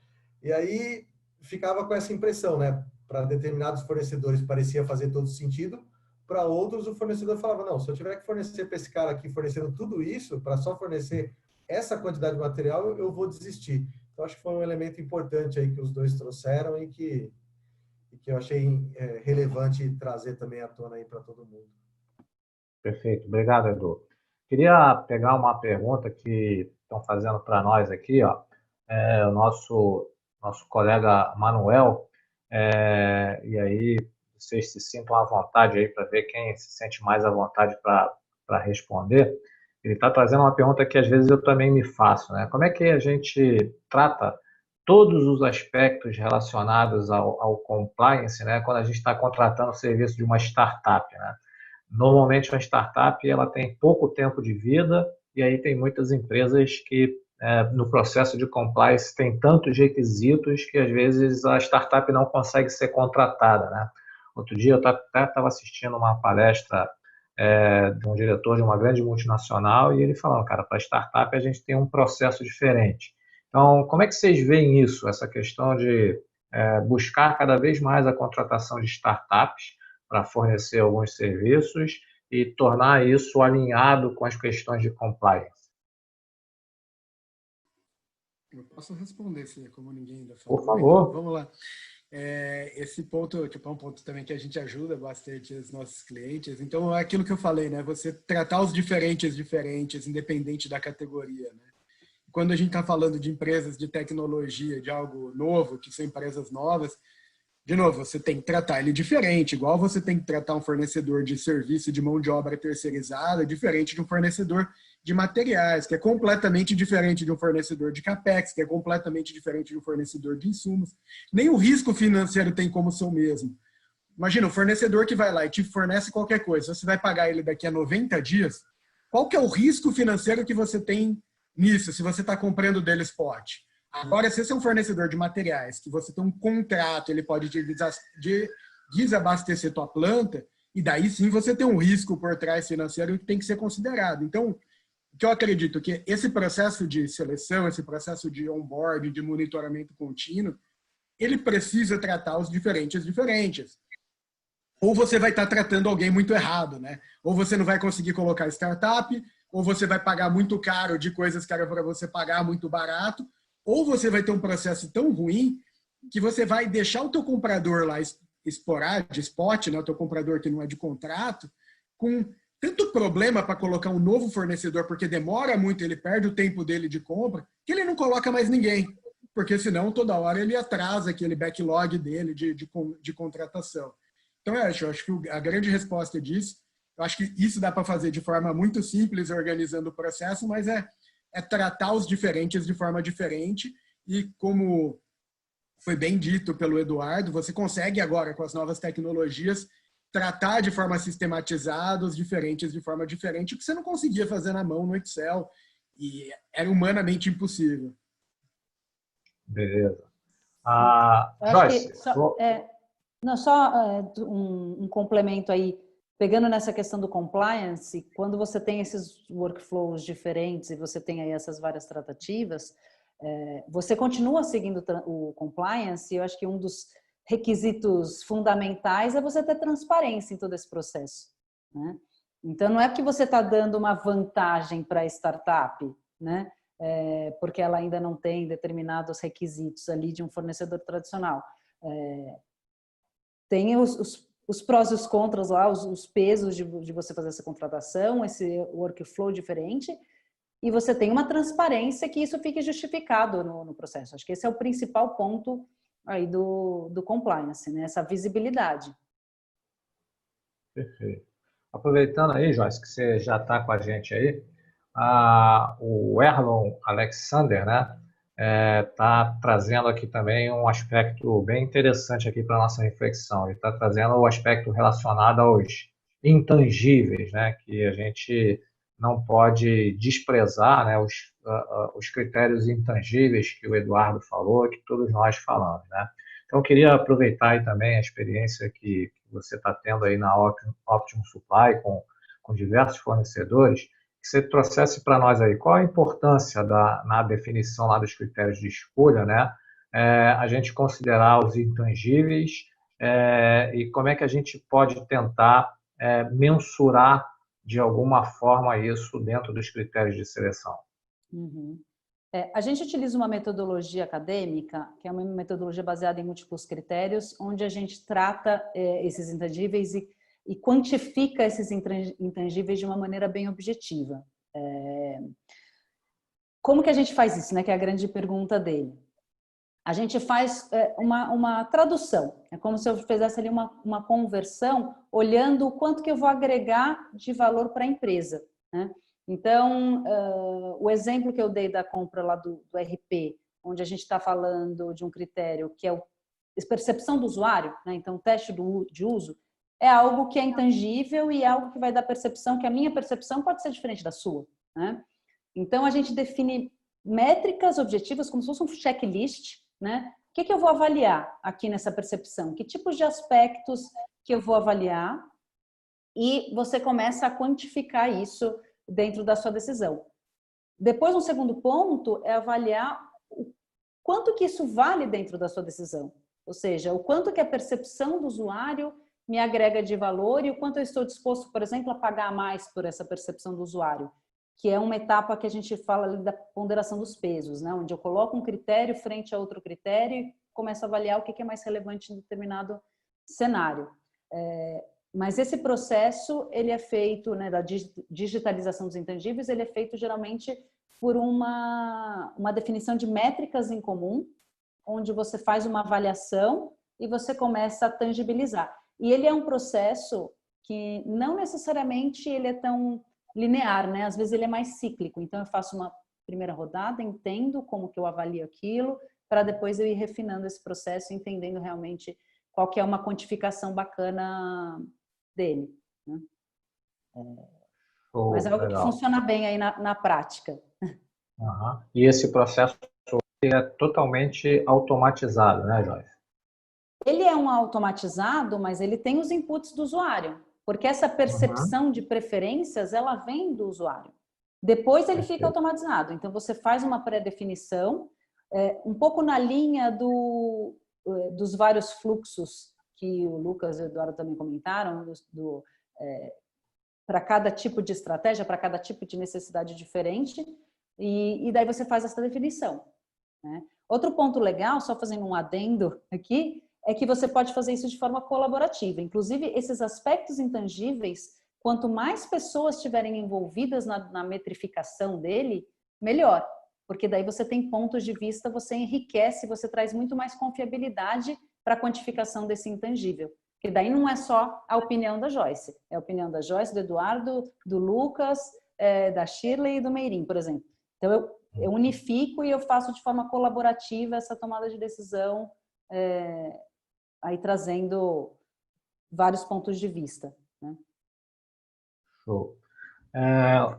E aí ficava com essa impressão, né? Para determinados fornecedores parecia fazer todo sentido, para outros o fornecedor falava, não, se eu tiver que fornecer para esse cara aqui fornecendo tudo isso, para só fornecer essa quantidade de material, eu vou desistir. Então, acho que foi um elemento importante aí que os dois trouxeram e que eu achei relevante trazer também à tona aí para todo mundo. Perfeito, obrigado, Edu. Queria pegar uma pergunta que estão fazendo para nós aqui, ó. O nosso colega Manuel, e aí vocês se sintam à vontade aí para ver quem se sente mais à vontade para responder. Ele está trazendo uma pergunta que às vezes eu também me faço, né? Como é que a gente trata todos os aspectos relacionados ao compliance, né? Quando a gente está contratando o serviço de uma startup, né? Normalmente, uma startup ela tem pouco tempo de vida e aí tem muitas empresas que, no processo de compliance, tem tantos requisitos que, às vezes, a startup não consegue ser contratada, né? Outro dia, eu estava assistindo uma palestra de um diretor de uma grande multinacional e ele falando, cara, para startup a gente tem um processo diferente. Então, como é que vocês veem isso, essa questão de buscar cada vez mais a contratação de startups para fornecer alguns serviços e tornar isso alinhado com as questões de compliance? Eu posso responder, se como ninguém ainda falou. Por favor. Então, vamos lá. Esse ponto é um ponto também que a gente ajuda bastante os nossos clientes. Então, é aquilo que eu falei, né? Você tratar os diferentes, independente da categoria, né? Quando a gente está falando de empresas de tecnologia, de algo novo, que são empresas novas, de novo, você tem que tratar ele diferente, igual você tem que tratar um fornecedor de serviço de mão de obra terceirizada, diferente de um fornecedor de materiais, que é completamente diferente de um fornecedor de CAPEX, que é completamente diferente de um fornecedor de insumos. Nem o risco financeiro tem como ser o mesmo. Imagina, um fornecedor que vai lá e te fornece qualquer coisa, você vai pagar ele daqui a 90 dias, qual que é o risco financeiro que você tem nisso, se você está comprando dele spot? Agora, se esse é um fornecedor de materiais, que você tem um contrato, ele pode desabastecer tua planta, e daí sim você tem um risco por trás financeiro que tem que ser considerado. Então, o que eu acredito que esse processo de seleção, esse processo de onboarding, de monitoramento contínuo, ele precisa tratar os diferentes. Ou você vai estar tratando alguém muito errado, né? Ou você não vai conseguir colocar startup, ou você vai pagar muito caro de coisas que era para você pagar muito barato, ou você vai ter um processo tão ruim que você vai deixar o teu comprador lá de spot, né, o teu comprador que não é de contrato, com tanto problema para colocar um novo fornecedor, porque demora muito, ele perde o tempo dele de compra, que ele não coloca mais ninguém, porque senão toda hora ele atrasa aquele backlog dele de contratação. Então, eu acho que a grande resposta disso, eu acho que isso dá para fazer de forma muito simples, organizando o processo, mas é tratar os diferentes de forma diferente e, como foi bem dito pelo Eduardo, você consegue agora, com as novas tecnologias, tratar de forma sistematizada os diferentes de forma diferente, o que você não conseguia fazer na mão no Excel e era humanamente impossível. Beleza. Joyce, só, um complemento aí. Pegando nessa questão do compliance, quando você tem esses workflows diferentes e você tem aí essas várias tratativas, você continua seguindo o compliance, e eu acho que um dos requisitos fundamentais é você ter transparência em todo esse processo, né? Então, não é porque você está dando uma vantagem para a startup, né? Porque ela ainda não tem determinados requisitos ali de um fornecedor tradicional. Tem os prós e os contras lá, os pesos de você fazer essa contratação, esse workflow diferente, e você tem uma transparência que isso fique justificado no processo. Acho que esse é o principal ponto aí do compliance, né? Essa visibilidade. Perfeito. Aproveitando aí, Joyce, que você já está com a gente aí, o Erlon Alexander, né? Está trazendo aqui também um aspecto bem interessante aqui para a nossa reflexão. Ele está trazendo o aspecto relacionado aos intangíveis, né, que a gente não pode desprezar, né, os critérios intangíveis que o Eduardo falou, que todos nós falamos, né? Então, eu queria aproveitar aí também a experiência que você está tendo aí na Optimum Supply com diversos fornecedores, que você trouxesse para nós aí qual a importância na definição lá dos critérios de escolha, né? A gente considerar os intangíveis e como é que a gente pode tentar mensurar de alguma forma isso dentro dos critérios de seleção. Uhum. A gente utiliza uma metodologia acadêmica, que é uma metodologia baseada em múltiplos critérios, onde a gente trata esses intangíveis e quantifica esses intangíveis de uma maneira bem objetiva. Como que a gente faz isso, né? Que é a grande pergunta dele. A gente faz uma tradução, é como se eu fizesse ali uma conversão, olhando o quanto que eu vou agregar de valor para a empresa, né? Então, o exemplo que eu dei da compra lá do RP, onde a gente está falando de um critério que é a percepção do usuário, né? Então, o teste de uso é algo que é intangível e é algo que vai dar percepção, que a minha percepção pode ser diferente da sua, né? Então, a gente define métricas objetivas como se fosse um checklist, né? O que eu vou avaliar aqui nessa percepção? Que tipos de aspectos que eu vou avaliar? E você começa a quantificar isso dentro da sua decisão. Depois, um segundo ponto é avaliar o quanto que isso vale dentro da sua decisão. Ou seja, o quanto que a percepção do usuário me agrega de valor e o quanto eu estou disposto, por exemplo, a pagar mais por essa percepção do usuário, que é uma etapa que a gente fala ali da ponderação dos pesos, né? Onde eu coloco um critério frente a outro critério e começo a avaliar o que é mais relevante em determinado cenário. Mas esse processo, ele é feito, né, da digitalização dos intangíveis, ele é feito geralmente por uma definição de métricas em comum, onde você faz uma avaliação e você começa a tangibilizar. E ele é um processo que não necessariamente ele é tão linear, né? Às vezes ele é mais cíclico. Então, eu faço uma primeira rodada, entendo como que eu avalio aquilo, para depois eu ir refinando esse processo, entendendo realmente qual que é uma quantificação bacana dele, né? Mas é algo Legal. que funciona bem aí na prática. Uhum. E esse processo é totalmente automatizado, né, Joyce? Ele é um automatizado, mas ele tem os inputs do usuário, porque essa percepção de preferências, ela vem do usuário. Depois ele fica automatizado. Então, você faz uma pré-definição, um pouco na linha dos vários fluxos que o Lucas e o Eduardo também comentaram, para cada tipo de estratégia, para cada tipo de necessidade diferente, e daí você faz essa definição, né? Outro ponto legal, só fazendo um adendo aqui, é que você pode fazer isso de forma colaborativa. Inclusive, esses aspectos intangíveis, quanto mais pessoas estiverem envolvidas na metrificação dele, melhor. Porque daí você tem pontos de vista, você enriquece, você traz muito mais confiabilidade para a quantificação desse intangível. Porque daí não é só a opinião da Joyce, é a opinião da Joyce, do Eduardo, do Lucas, da Shirley e do Meirim, por exemplo. Então, eu unifico e eu faço de forma colaborativa essa tomada de decisão, aí trazendo vários pontos de vista, né? Show.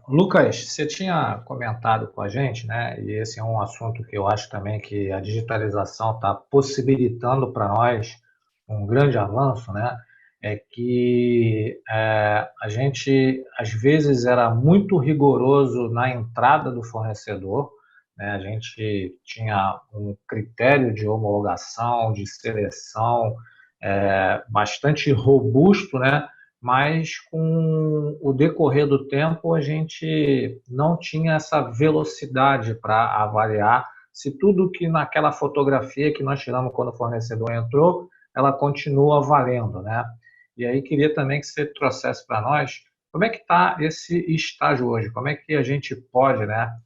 Lucas, você tinha comentado com a gente, né? E esse é um assunto que eu acho também que a digitalização está possibilitando para nós um grande avanço, né? É que a gente às vezes era muito rigoroso na entrada do fornecedor, né? A gente tinha um critério de homologação, de seleção bastante robusto, né? Mas com o decorrer do tempo a gente não tinha essa velocidade para avaliar se tudo que naquela fotografia que nós tiramos quando o fornecedor entrou, ela continua valendo, né? E aí queria também que você trouxesse para nós como é que está esse estágio hoje, como é que a gente pode, né,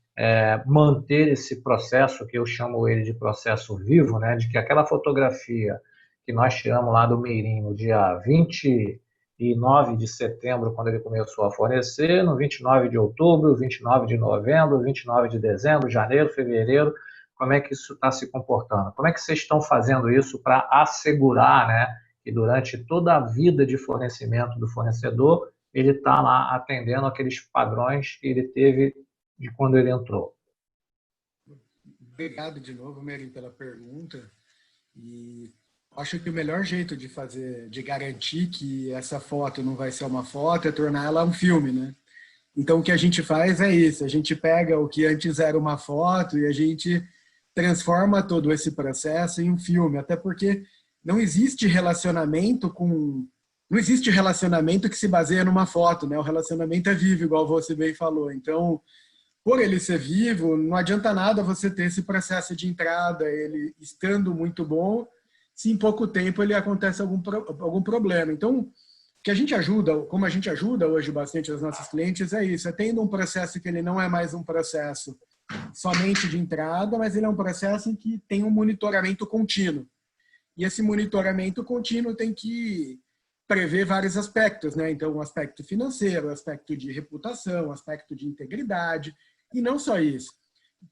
manter esse processo, que eu chamo ele de processo vivo, né, de que aquela fotografia que nós tiramos lá do Meirim no dia 29 de setembro, quando ele começou a fornecer, no 29 de outubro, 29 de novembro, 29 de dezembro, janeiro, fevereiro, como é que isso está se comportando? Como é que vocês estão fazendo isso para assegurar, né, que durante toda a vida de fornecimento do fornecedor, ele está lá atendendo aqueles padrões que ele teve de quando ele entrou? Obrigado de novo, Merim, pela pergunta. E acho que o melhor jeito de fazer, de garantir que essa foto não vai ser uma foto, é tornar ela um filme, né? Então, o que a gente faz é isso, a gente pega o que antes era uma foto e a gente transforma todo esse processo em um filme, até porque não existe relacionamento que se baseia numa foto, né? O relacionamento é vivo, igual você bem falou. Então, por ele ser vivo, não adianta nada você ter esse processo de entrada, ele estando muito bom, se em pouco tempo ele acontece algum problema. Então, o que a gente ajuda, como a gente ajuda hoje bastante os nossos clientes, é isso, é tendo um processo que ele não é mais um processo somente de entrada, mas ele é um processo em que tem um monitoramento contínuo. E esse monitoramento contínuo tem que prever vários aspectos, né? Então, o aspecto financeiro, o aspecto de reputação, o aspecto de integridade, e não só isso.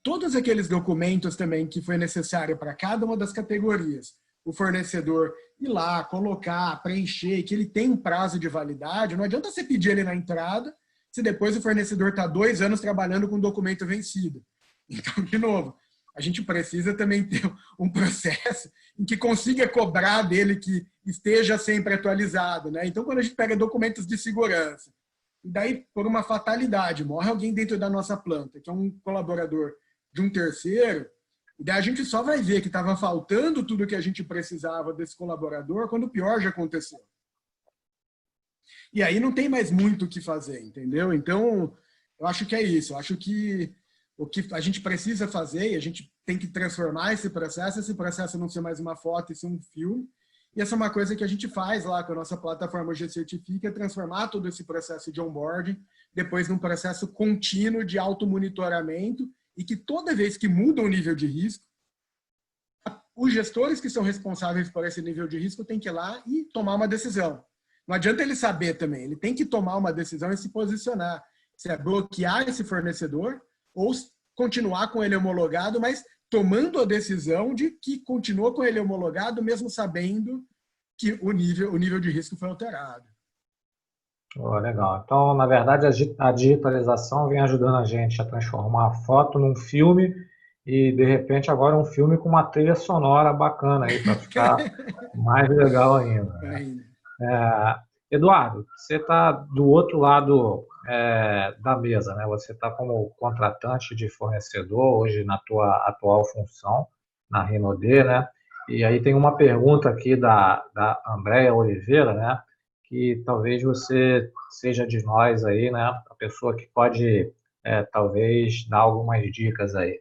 Todos aqueles documentos também que foi necessário para cada uma das categorias, o fornecedor ir lá, colocar, preencher, que ele tem um prazo de validade, não adianta você pedir ele na entrada, se depois o fornecedor está 2 anos trabalhando com o documento vencido. Então, de novo, a gente precisa também ter um processo em que consiga cobrar dele que esteja sempre atualizado, né? Então, quando a gente pega documentos de segurança, e daí, por uma fatalidade, morre alguém dentro da nossa planta, que é um colaborador de um terceiro, e daí a gente só vai ver que estava faltando tudo que a gente precisava desse colaborador quando o pior já aconteceu. E aí não tem mais muito o que fazer, entendeu? Então, eu acho que é isso. Eu acho que o que a gente precisa fazer, e a gente tem que transformar esse processo não ser mais uma foto e ser um filme. E essa é uma coisa que a gente faz lá com a nossa plataforma G-Certifica, é transformar todo esse processo de onboarding depois num processo contínuo de automonitoramento e que toda vez que muda o nível de risco, os gestores que são responsáveis por esse nível de risco têm que ir lá e tomar uma decisão. Não adianta ele saber também, ele tem que tomar uma decisão e se posicionar. Se é bloquear esse fornecedor ou continuar com ele homologado, mas tomando a decisão de que continua com ele homologado, mesmo sabendo que o nível de risco foi alterado. Oh, legal. Então, na verdade, a digitalização vem ajudando a gente a transformar a foto num filme e, de repente, agora um filme com uma trilha sonora bacana aí para ficar mais legal ainda, né? Eduardo, você está do outro lado da mesa, né? Você está como contratante de fornecedor hoje na tua atual função na Rinode, né? E aí tem uma pergunta aqui da Andréia Oliveira, né? Que talvez você seja de nós aí, né? A pessoa que pode talvez dar algumas dicas aí.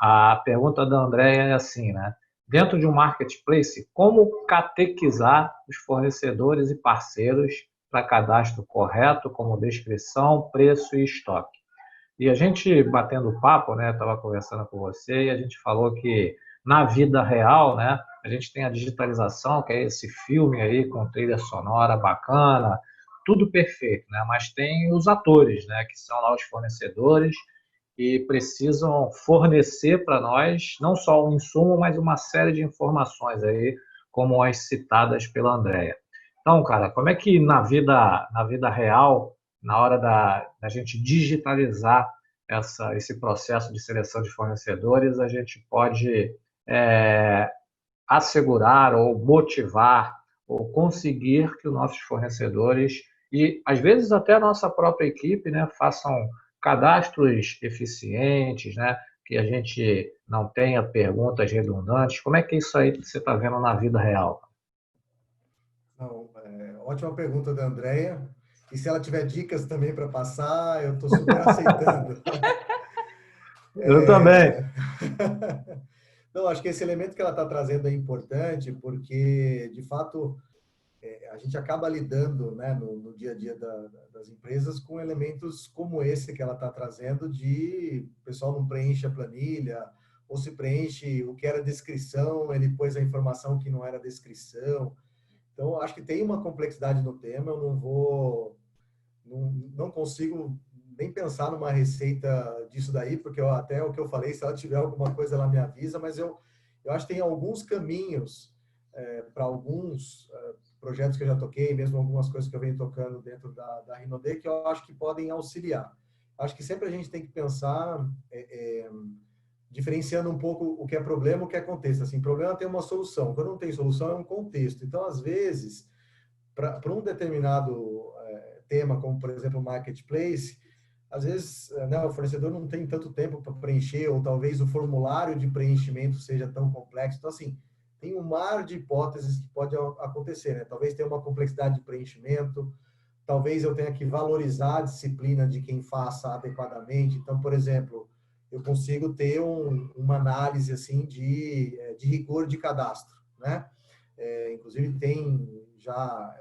A pergunta da Andréia é assim, né? Dentro de um marketplace, como catequizar os fornecedores e parceiros para cadastro correto, como descrição, preço e estoque? E a gente batendo papo, né? Estava conversando com você e a gente falou que na vida real, né? A gente tem a digitalização, que é esse filme aí com trilha sonora bacana, tudo perfeito, né? Mas tem os atores, né? Que são lá os fornecedores e precisam fornecer para nós não só um insumo, mas uma série de informações aí, como as citadas pela Andréia. Então, cara, como é que na vida real, na hora da gente digitalizar esse processo de seleção de fornecedores, a gente pode assegurar ou motivar ou conseguir que os nossos fornecedores e às vezes até a nossa própria equipe, né, façam cadastros eficientes, né, que a gente não tenha perguntas redundantes. Como é que isso aí você está vendo na vida real? Não, ótima pergunta da Andréia. E se ela tiver dicas também para passar, eu estou super aceitando. Eu também. Não, acho que esse elemento que ela está trazendo é importante, porque, de fato, a gente acaba lidando, né, no dia a dia das empresas com elementos como esse que ela está trazendo, de o pessoal não preenche a planilha, ou se preenche o que era descrição, ele pôs a informação que não era descrição. Então, acho que tem uma complexidade no tema, eu não consigo nem pensar numa receita disso daí, porque até o que eu falei, se ela tiver alguma coisa, ela me avisa, mas eu acho que tem alguns caminhos para alguns projetos que eu já toquei, mesmo algumas coisas que eu venho tocando dentro da Rinode, que eu acho que podem auxiliar. Acho que sempre a gente tem que pensar diferenciando um pouco o que é problema e o que é contexto. Assim, problema tem uma solução. Quando não tem solução, é um contexto. Então, às vezes, para um determinado tema, como, por exemplo, o marketplace, às vezes, né, o fornecedor não tem tanto tempo para preencher, ou talvez o formulário de preenchimento seja tão complexo. Então, assim, tem um mar de hipóteses que pode acontecer, né? Talvez tenha uma complexidade de preenchimento, talvez eu tenha que valorizar a disciplina de quem faça adequadamente. Então, por exemplo, eu consigo ter uma análise assim de rigor de cadastro, né? Inclusive tem já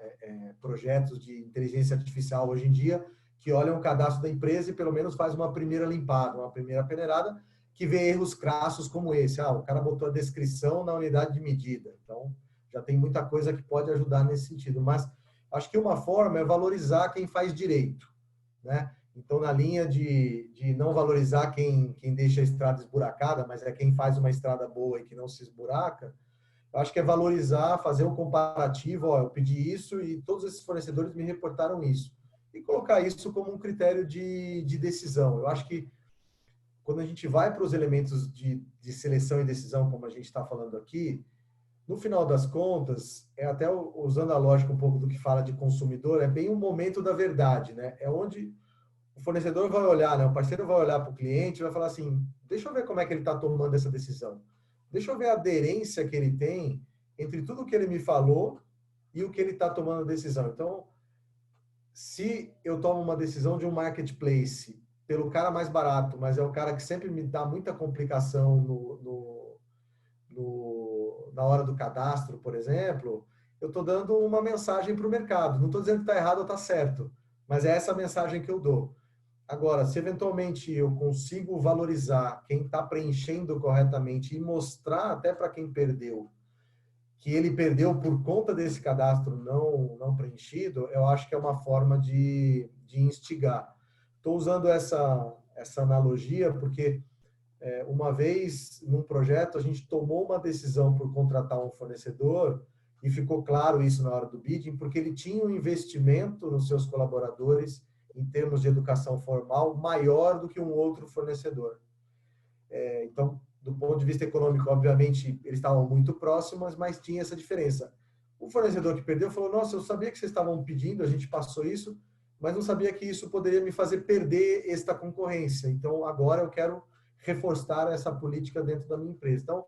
projetos de inteligência artificial hoje em dia que olham o cadastro da empresa e pelo menos faz uma primeira limpada, uma primeira peneirada, que vê erros crassos como esse. O cara botou a descrição na unidade de medida. Então, já tem muita coisa que pode ajudar nesse sentido. Mas acho que uma forma é valorizar quem faz direito, né? Então, na linha de não valorizar quem deixa a estrada esburacada, mas é quem faz uma estrada boa e que não se esburaca, eu acho que é valorizar, fazer um comparativo, eu pedi isso e todos esses fornecedores me reportaram isso. E colocar isso como um critério de decisão. Eu acho que quando a gente vai para os elementos de seleção e decisão, como a gente está falando aqui, no final das contas, até usando a lógica um pouco do que fala de consumidor, é bem o momento da verdade, né? É onde o fornecedor vai olhar, né? O parceiro vai olhar para o cliente e vai falar assim, deixa eu ver como é que ele está tomando essa decisão. Deixa eu ver a aderência que ele tem entre tudo que ele me falou e o que ele está tomando a decisão. Então, se eu tomo uma decisão de um marketplace pelo cara mais barato, mas é o cara que sempre me dá muita complicação na hora do cadastro, por exemplo, eu estou dando uma mensagem para o mercado. Não estou dizendo que está errado ou está certo, mas é essa mensagem que eu dou. Agora, se eventualmente eu consigo valorizar quem está preenchendo corretamente e mostrar até para quem perdeu que ele perdeu por conta desse cadastro não preenchido, eu acho que é uma forma de instigar. Estou usando essa analogia porque uma vez, num projeto, a gente tomou uma decisão por contratar um fornecedor e ficou claro isso na hora do bidding, porque ele tinha um investimento nos seus colaboradores em termos de educação formal maior do que um outro fornecedor. Então, do ponto de vista econômico, obviamente, eles estavam muito próximos, mas tinha essa diferença. O fornecedor que perdeu falou, nossa, eu sabia que vocês estavam pedindo, a gente passou isso, mas não sabia que isso poderia me fazer perder esta concorrência. Então, agora eu quero reforçar essa política dentro da minha empresa. Então,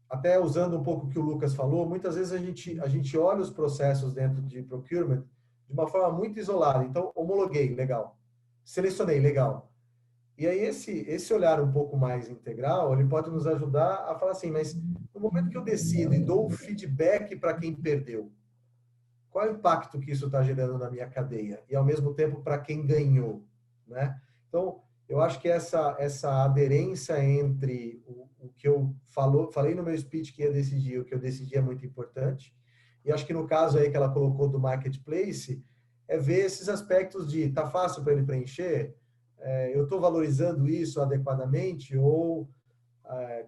até usando um pouco o que o Lucas falou, muitas vezes a gente olha os processos dentro de procurement de uma forma muito isolada. Então, homologuei, legal. Selecionei, legal. E aí esse olhar um pouco mais integral, ele pode nos ajudar a falar assim, mas no momento que eu decido e dou o feedback para quem perdeu, qual é o impacto que isso está gerando na minha cadeia? E ao mesmo tempo para quem ganhou, né? Então, eu acho que essa aderência entre o que eu falei no meu speech que ia decidir, o que eu decidi é muito importante. E acho que no caso aí que ela colocou do marketplace, é ver esses aspectos de tá fácil para ele preencher, eu estou valorizando isso adequadamente ou,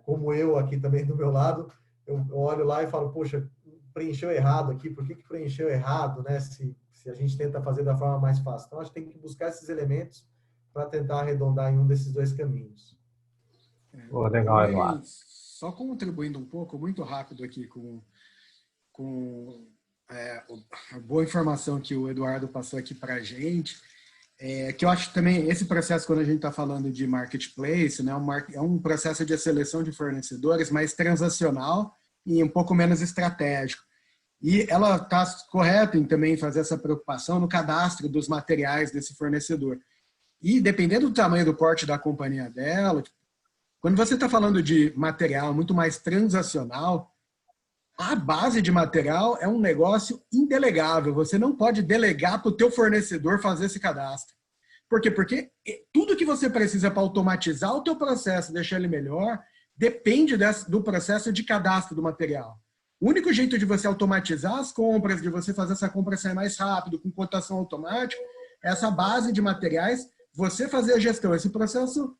como eu aqui também do meu lado, eu olho lá e falo, poxa, preencheu errado aqui, por que preencheu errado, né? Se a gente tenta fazer da forma mais fácil. Então, acho que tem que buscar esses elementos para tentar arredondar em um desses dois caminhos. Legal, Eduardo. Só contribuindo um pouco, muito rápido aqui com a boa informação que o Eduardo passou aqui para a gente, que eu acho também, esse processo, quando a gente está falando de marketplace, né, é um processo de seleção de fornecedores mais transacional e um pouco menos estratégico. E ela está correta em também fazer essa preocupação no cadastro dos materiais desse fornecedor. E dependendo do tamanho do porte da companhia dela, quando você está falando de material muito mais transacional, a base de material é um negócio indelegável. Você não pode delegar para o teu fornecedor fazer esse cadastro. Por quê? Porque tudo que você precisa para automatizar o teu processo, deixar ele melhor, depende do processo de cadastro do material. O único jeito de você automatizar as compras, de você fazer essa compra sair mais rápido, com cotação automática, é essa base de materiais, você fazer a gestão. Esse processo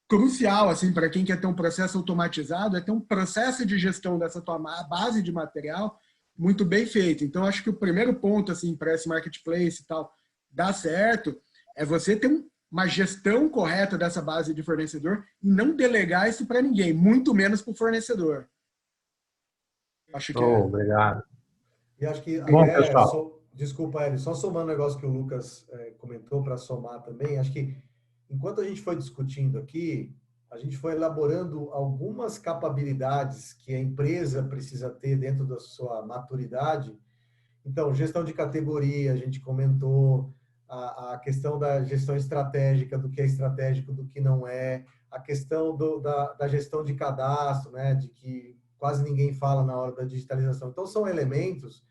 crucial assim para quem quer ter um processo automatizado é ter um processo de gestão dessa tua base de material muito bem feito. Então, acho que o primeiro ponto assim para esse marketplace e tal dar certo é você ter uma gestão correta dessa base de fornecedor e não delegar isso para ninguém, muito menos para o fornecedor. Acho que Obrigado. E acho que Bom, até, pessoal. desculpa, Hélio, só somando um negócio que o Lucas comentou para somar também, acho que enquanto a gente foi discutindo aqui, a gente foi elaborando algumas capacidades que a empresa precisa ter dentro da sua maturidade. Então, gestão de categoria, a gente comentou, a questão da gestão estratégica, do que é estratégico, do que não é, a questão da gestão de cadastro, né, de que quase ninguém fala na hora da digitalização. Então, são elementos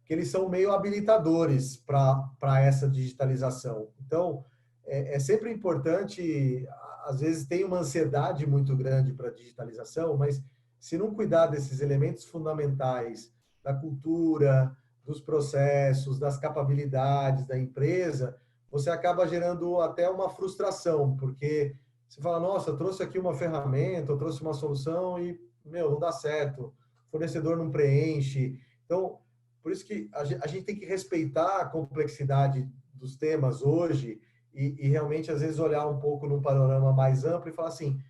que eles são meio habilitadores para essa digitalização. Então, é sempre importante, às vezes tem uma ansiedade muito grande para a digitalização, mas se não cuidar desses elementos fundamentais da cultura, dos processos, das capacidades da empresa, você acaba gerando até uma frustração, porque você fala, nossa, eu trouxe aqui uma ferramenta, eu trouxe uma solução e, meu, não dá certo, o fornecedor não preenche. Então, por isso que a gente tem que respeitar a complexidade dos temas hoje e realmente, às vezes, olhar um pouco num panorama mais amplo e falar assim,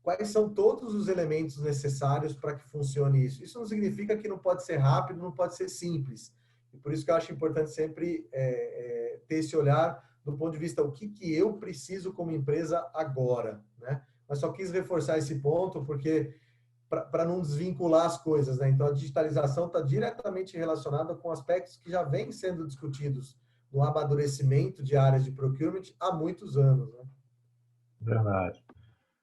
quais são todos os elementos necessários para que funcione isso? Isso não significa que não pode ser rápido, não pode ser simples. E por isso que eu acho importante sempre ter esse olhar do ponto de vista o que eu preciso como empresa agora, né? Mas só quis reforçar esse ponto porque para não desvincular as coisas, né? Então, a digitalização está diretamente relacionada com aspectos que já vêm sendo discutidos no amadurecimento de áreas de procurement há muitos anos, né? Verdade.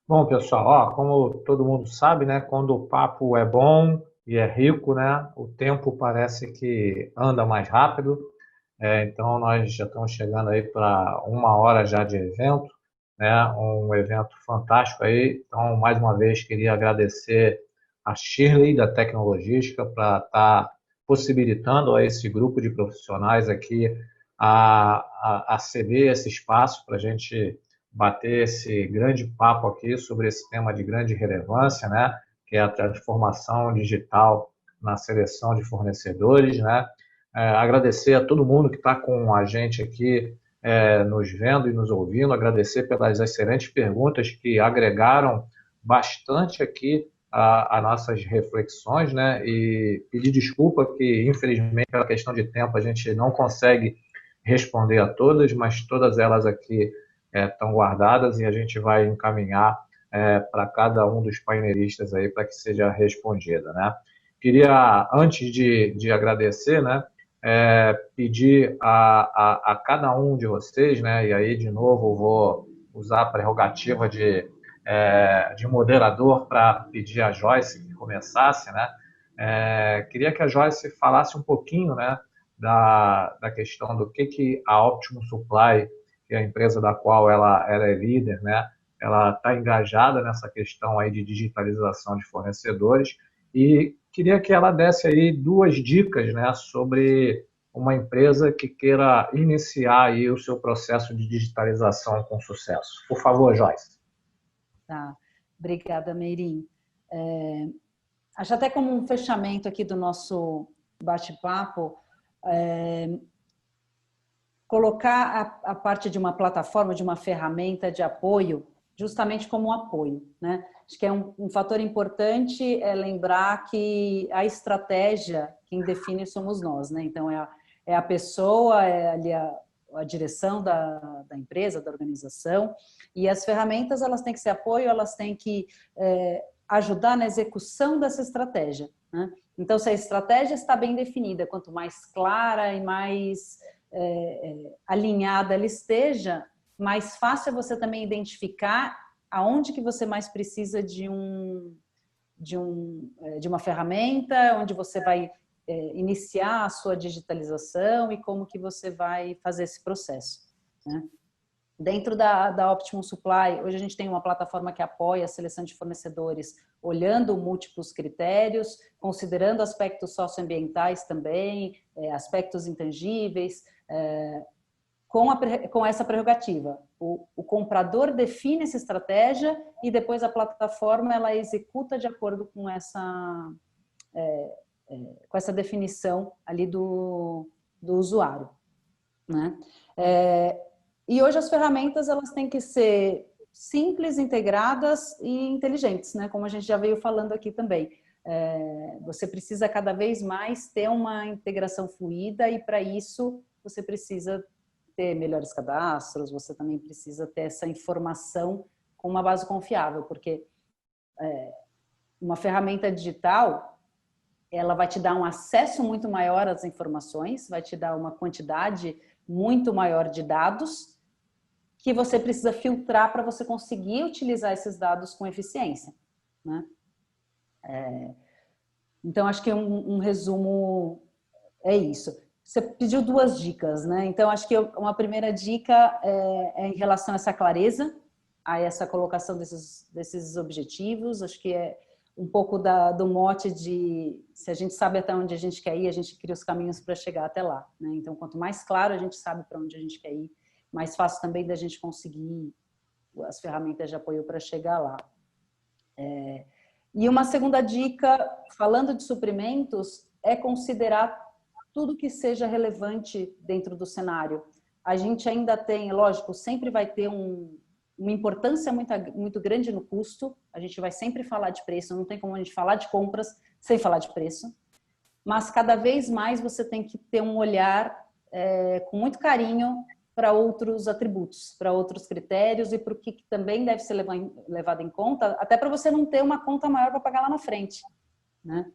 Bom, pessoal, ó, como todo mundo sabe, né, quando o papo é bom e é rico, né, o tempo parece que anda mais rápido. Então, nós já estamos chegando aí para 1 hora já de evento, né, um evento fantástico aí. Então, mais uma vez, queria agradecer a Shirley da Tecnologística para estar possibilitando a esse grupo de profissionais aqui a ceder esse espaço para a gente bater esse grande papo aqui sobre esse tema de grande relevância, né, que é a transformação digital na seleção de fornecedores, né. Agradecer a todo mundo que está com a gente aqui, nos vendo e nos ouvindo, agradecer pelas excelentes perguntas que agregaram bastante aqui a nossas reflexões, né, e pedir desculpa que, infelizmente, pela questão de tempo, a gente não consegue responder a todas, mas todas elas aqui estão guardadas e a gente vai encaminhar para cada um dos painelistas aí para que seja respondida, né. Queria, antes de agradecer, né, pedir a cada um de vocês, né, e aí de novo vou usar a prerrogativa de moderador para pedir a Joyce que começasse, né, queria que a Joyce falasse um pouquinho, né, da questão do que a Optimum Supply, que é a empresa da qual ela é líder, né, ela está engajada nessa questão aí de digitalização de fornecedores e queria que ela desse aí 2 dicas, né, sobre uma empresa que queira iniciar aí o seu processo de digitalização com sucesso. Por favor, Joyce. Tá. Obrigada, Meirim. Acho até como um fechamento aqui do nosso bate-papo, colocar a parte de uma plataforma, de uma ferramenta de apoio, justamente como um apoio, né? Acho que é um fator importante lembrar que a estratégia, quem define somos nós, né? Então, é a pessoa, é ali a direção da empresa, da organização, e as ferramentas, elas têm que ser apoio, elas têm que ajudar na execução dessa estratégia, né? Então, se a estratégia está bem definida, quanto mais clara e mais alinhada ela esteja, mais fácil é você também identificar aonde que você mais precisa de uma ferramenta, onde você vai iniciar a sua digitalização e como que você vai fazer esse processo, né? Dentro da Optimum Supply, hoje a gente tem uma plataforma que apoia a seleção de fornecedores, olhando múltiplos critérios, considerando aspectos socioambientais também, aspectos intangíveis, com essa prerrogativa. O comprador define essa estratégia e depois a plataforma ela executa de acordo com essa definição ali do usuário, né? E hoje as ferramentas elas têm que ser simples, integradas e inteligentes, né? Como a gente já veio falando aqui também. Você precisa cada vez mais ter uma integração fluida e para isso você precisa ter melhores cadastros, você também precisa ter essa informação com uma base confiável, porque uma ferramenta digital, ela vai te dar um acesso muito maior às informações, vai te dar uma quantidade muito maior de dados que você precisa filtrar para você conseguir utilizar esses dados com eficiência, né? Então, acho que um resumo é isso. Você pediu 2 dicas, né? Então, acho que uma primeira dica é em relação a essa clareza, a essa colocação desses objetivos. Acho que é um pouco do mote de se a gente sabe até onde a gente quer ir, a gente cria os caminhos para chegar até lá, né? Então, quanto mais claro a gente sabe para onde a gente quer ir, mais fácil também da gente conseguir as ferramentas de apoio para chegar lá. E uma segunda dica, falando de suprimentos, é considerar tudo que seja relevante dentro do cenário. A gente ainda tem, lógico, sempre vai ter uma importância muito grande no custo, a gente vai sempre falar de preço, não tem como a gente falar de compras sem falar de preço, mas cada vez mais você tem que ter um olhar com muito carinho para outros atributos, para outros critérios e para o que também deve ser levado em conta, até para você não ter uma conta maior para pagar lá na frente, né?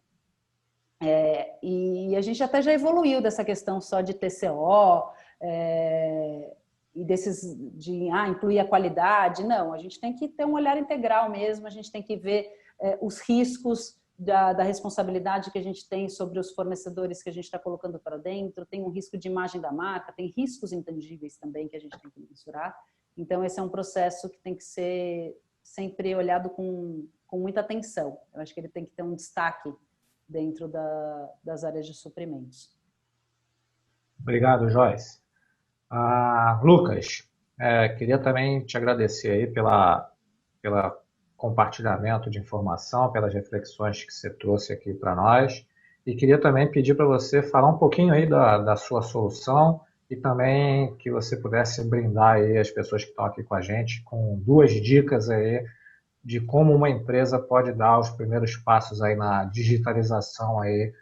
E a gente até já evoluiu dessa questão só de TCO e de incluir a qualidade. Não, a gente tem que ter um olhar integral mesmo, a gente tem que ver os riscos da responsabilidade que a gente tem sobre os fornecedores que a gente está colocando para dentro, tem um risco de imagem da marca, tem riscos intangíveis também que a gente tem que mensurar. Então, esse é um processo que tem que ser sempre olhado com muita atenção. Eu acho que ele tem que ter um destaque dentro das áreas de suprimentos. Obrigado, Joyce. Lucas, queria também te agradecer aí pela compartilhamento de informação, pelas reflexões que você trouxe aqui para nós. E queria também pedir para você falar um pouquinho aí da sua solução e também que você pudesse brindar aí as pessoas que estão aqui com a gente com 2 dicas aí de como uma empresa pode dar os primeiros passos aí na digitalização aí,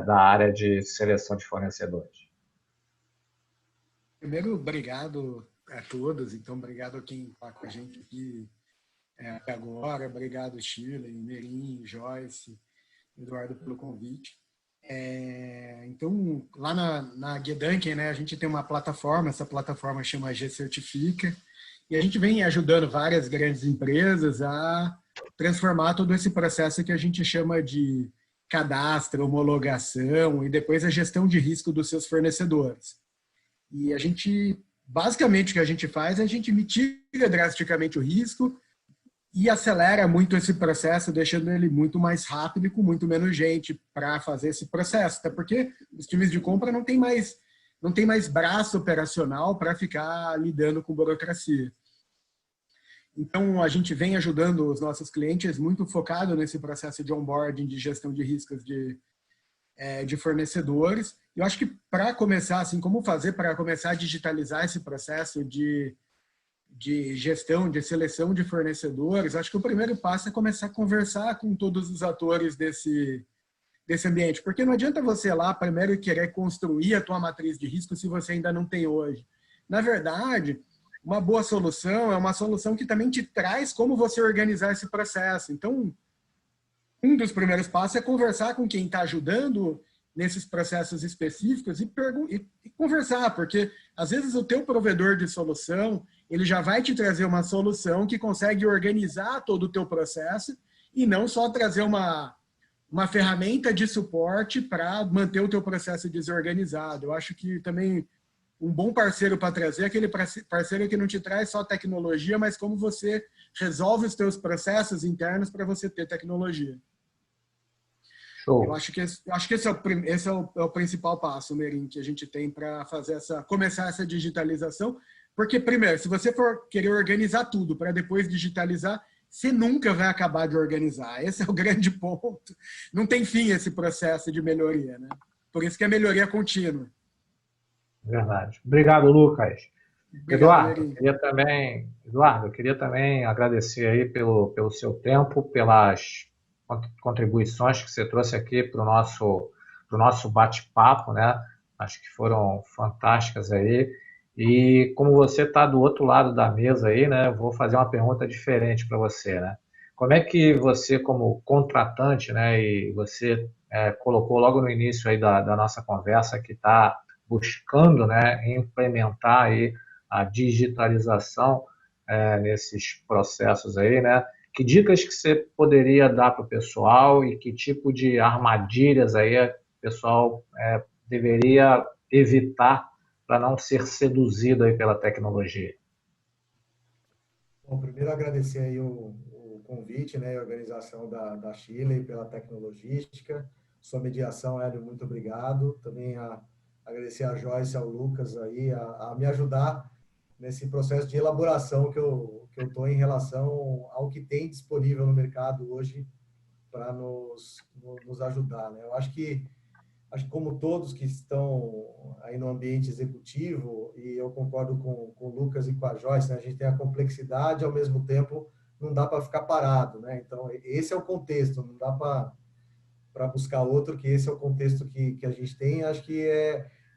da área de seleção de fornecedores. Primeiro, obrigado a todos. Então, obrigado a quem está com a gente aqui até agora. Obrigado, Shirley, Merim, Joyce, Eduardo, pelo convite. Então, lá na Gedanken, né, a gente tem uma plataforma, essa plataforma chama G-Certifica, e a gente vem ajudando várias grandes empresas a transformar todo esse processo que a gente chama de cadastro, homologação e depois a gestão de risco dos seus fornecedores. E a gente, basicamente, o que a gente faz é a gente mitiga drasticamente o risco e acelera muito esse processo, deixando ele muito mais rápido e com muito menos gente para fazer esse processo. Até porque os times de compra não tem mais braço operacional para ficar lidando com burocracia. Então, a gente vem ajudando os nossos clientes muito focado nesse processo de onboarding, de gestão de riscos de fornecedores. Eu acho que para começar, assim, como fazer para começar a digitalizar esse processo de gestão, de seleção de fornecedores, acho que o primeiro passo é começar a conversar com todos os atores desse ambiente. Porque não adianta você lá primeiro querer construir a tua matriz de risco se você ainda não tem hoje. Na verdade, uma boa solução é uma solução que também te traz como você organizar esse processo. Então, um dos primeiros passos é conversar com quem está ajudando nesses processos específicos e conversar, porque às vezes o teu provedor de solução, ele já vai te trazer uma solução que consegue organizar todo o teu processo e não só trazer uma ferramenta de suporte para manter o teu processo desorganizado. Eu acho que também um bom parceiro para trazer é aquele parceiro que não te traz só tecnologia, mas como você resolve os teus processos internos para você ter tecnologia. Show. Eu acho que esse é o principal passo, Merim, que a gente tem para começar essa digitalização. Porque, primeiro, se você for querer organizar tudo para depois digitalizar, você nunca vai acabar de organizar. Esse é o grande ponto. Não tem fim esse processo de melhoria, né? Por isso que é melhoria contínua. Verdade. Obrigado, Lucas. Obrigado, Eduardo, eu queria também agradecer aí pelo seu tempo, pelas contribuições que você trouxe aqui para o nosso bate-papo, né? Acho que foram fantásticas aí. E como você está do outro lado da mesa aí, né? Eu vou fazer uma pergunta diferente para você, né? Como é que você, como contratante, né? E você colocou logo no início aí da nossa conversa que está buscando, né? Implementar aí a digitalização nesses processos aí, né? Que dicas que você poderia dar para o pessoal e que tipo de armadilhas aí o pessoal deveria evitar para não ser seduzido aí pela tecnologia? Bom, primeiro agradecer aí o convite, né, a organização da Chile pela tecnologística, sua mediação, Hélio, muito obrigado. Também agradecer a Joyce e ao Lucas aí a me ajudar nesse processo de elaboração que eu estou em relação ao que tem disponível no mercado hoje para nos ajudar, né? Eu acho que como todos que estão aí no ambiente executivo, e eu concordo com o Lucas e com a Joyce, né? A gente tem a complexidade, ao mesmo tempo não dá para ficar parado, né? Então, esse é o contexto, não dá para buscar outro, que esse é o contexto que a gente tem. Acho que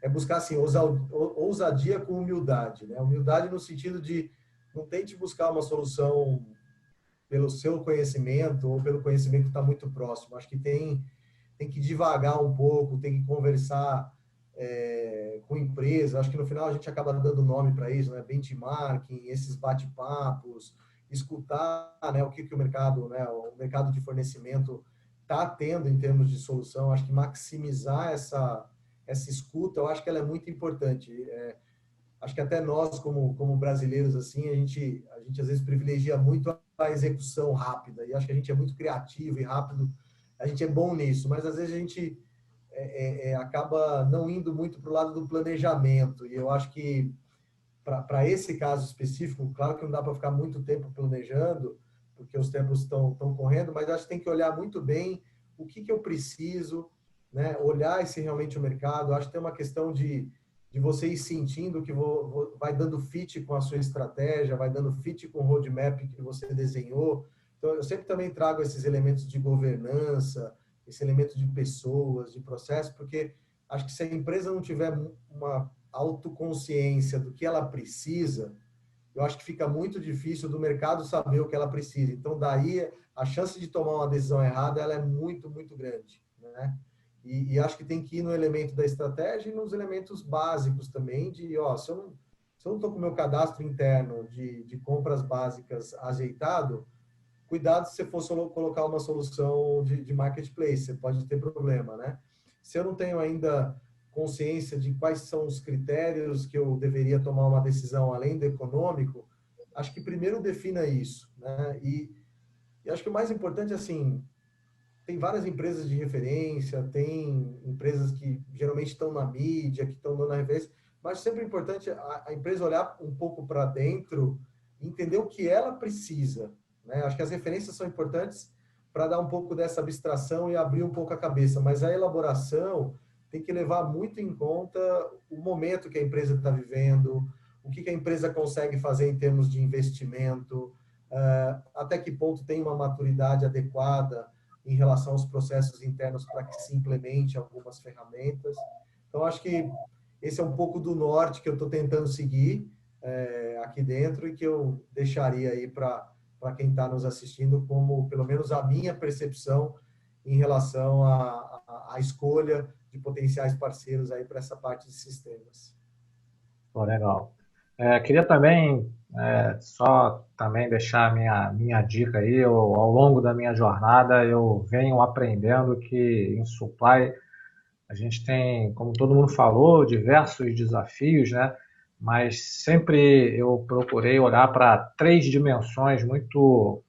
é buscar assim, ousadia com humildade, né? Humildade no sentido de não tente buscar uma solução pelo seu conhecimento ou pelo conhecimento que está muito próximo. Acho que tem que devagar um pouco, tem que conversar com empresa. Acho que no final a gente acaba dando nome para isso, né? Benchmarking, esses bate-papos, escutar, né, o que o mercado, né, o mercado de fornecimento está tendo em termos de solução. Acho que maximizar essa escuta, eu acho que ela é muito importante. Acho que até nós, como brasileiros, assim, a gente às vezes privilegia muito a execução rápida, e acho que a gente é muito criativo e rápido, a gente é bom nisso, mas às vezes a gente acaba não indo muito para o lado do planejamento, e eu acho que para esse caso específico, claro que não dá para ficar muito tempo planejando, porque os tempos estão correndo, mas acho que tem que olhar muito bem o que eu preciso, né? Olhar se realmente o mercado. Acho que tem uma questão de você ir sentindo que vai dando fit com a sua estratégia, vai dando fit com o roadmap que você desenhou. Então, eu sempre também trago esses elementos de governança, esse elemento de pessoas, de processo, porque acho que se a empresa não tiver uma autoconsciência do que ela precisa, eu acho que fica muito difícil do mercado saber o que ela precisa. Então, daí, a chance de tomar uma decisão errada, ela é muito, muito grande, né? E acho que tem que ir no elemento da estratégia e nos elementos básicos também de, se eu não estou com o meu cadastro interno de compras básicas ajeitado, cuidado se você for colocar uma solução de marketplace, você pode ter problema, né? Se eu não tenho ainda consciência de quais são os critérios que eu deveria tomar uma decisão além do econômico, acho que primeiro defina isso, né? E acho que o mais importante, assim, tem várias empresas de referência, tem empresas que geralmente estão na mídia, que estão dando a referência, mas sempre é importante a empresa olhar um pouco para dentro e entender o que ela precisa, né? Acho que as referências são importantes para dar um pouco dessa abstração e abrir um pouco a cabeça, mas a elaboração tem que levar muito em conta o momento que a empresa está vivendo, o que a empresa consegue fazer em termos de investimento, até que ponto tem uma maturidade adequada em relação aos processos internos para que se implemente algumas ferramentas. Então, acho que esse é um pouco do norte que eu estou tentando seguir aqui dentro e que eu deixaria aí para quem está nos assistindo como, pelo menos, a minha percepção em relação à escolha de potenciais parceiros aí para essa parte de sistemas. Pô, legal. Queria também só também deixar a minha dica aí. Ao longo da minha jornada, eu venho aprendendo que em supply a gente tem, como todo mundo falou, diversos desafios, né? Mas sempre eu procurei olhar para 3 dimensões muito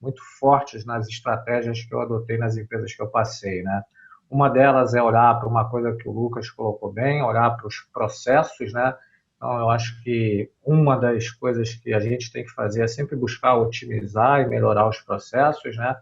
muito fortes nas estratégias que eu adotei nas empresas que eu passei, né? Uma delas é olhar para uma coisa que o Lucas colocou bem, olhar para os processos, né? Então, eu acho que uma das coisas que a gente tem que fazer é sempre buscar otimizar e melhorar os processos, né?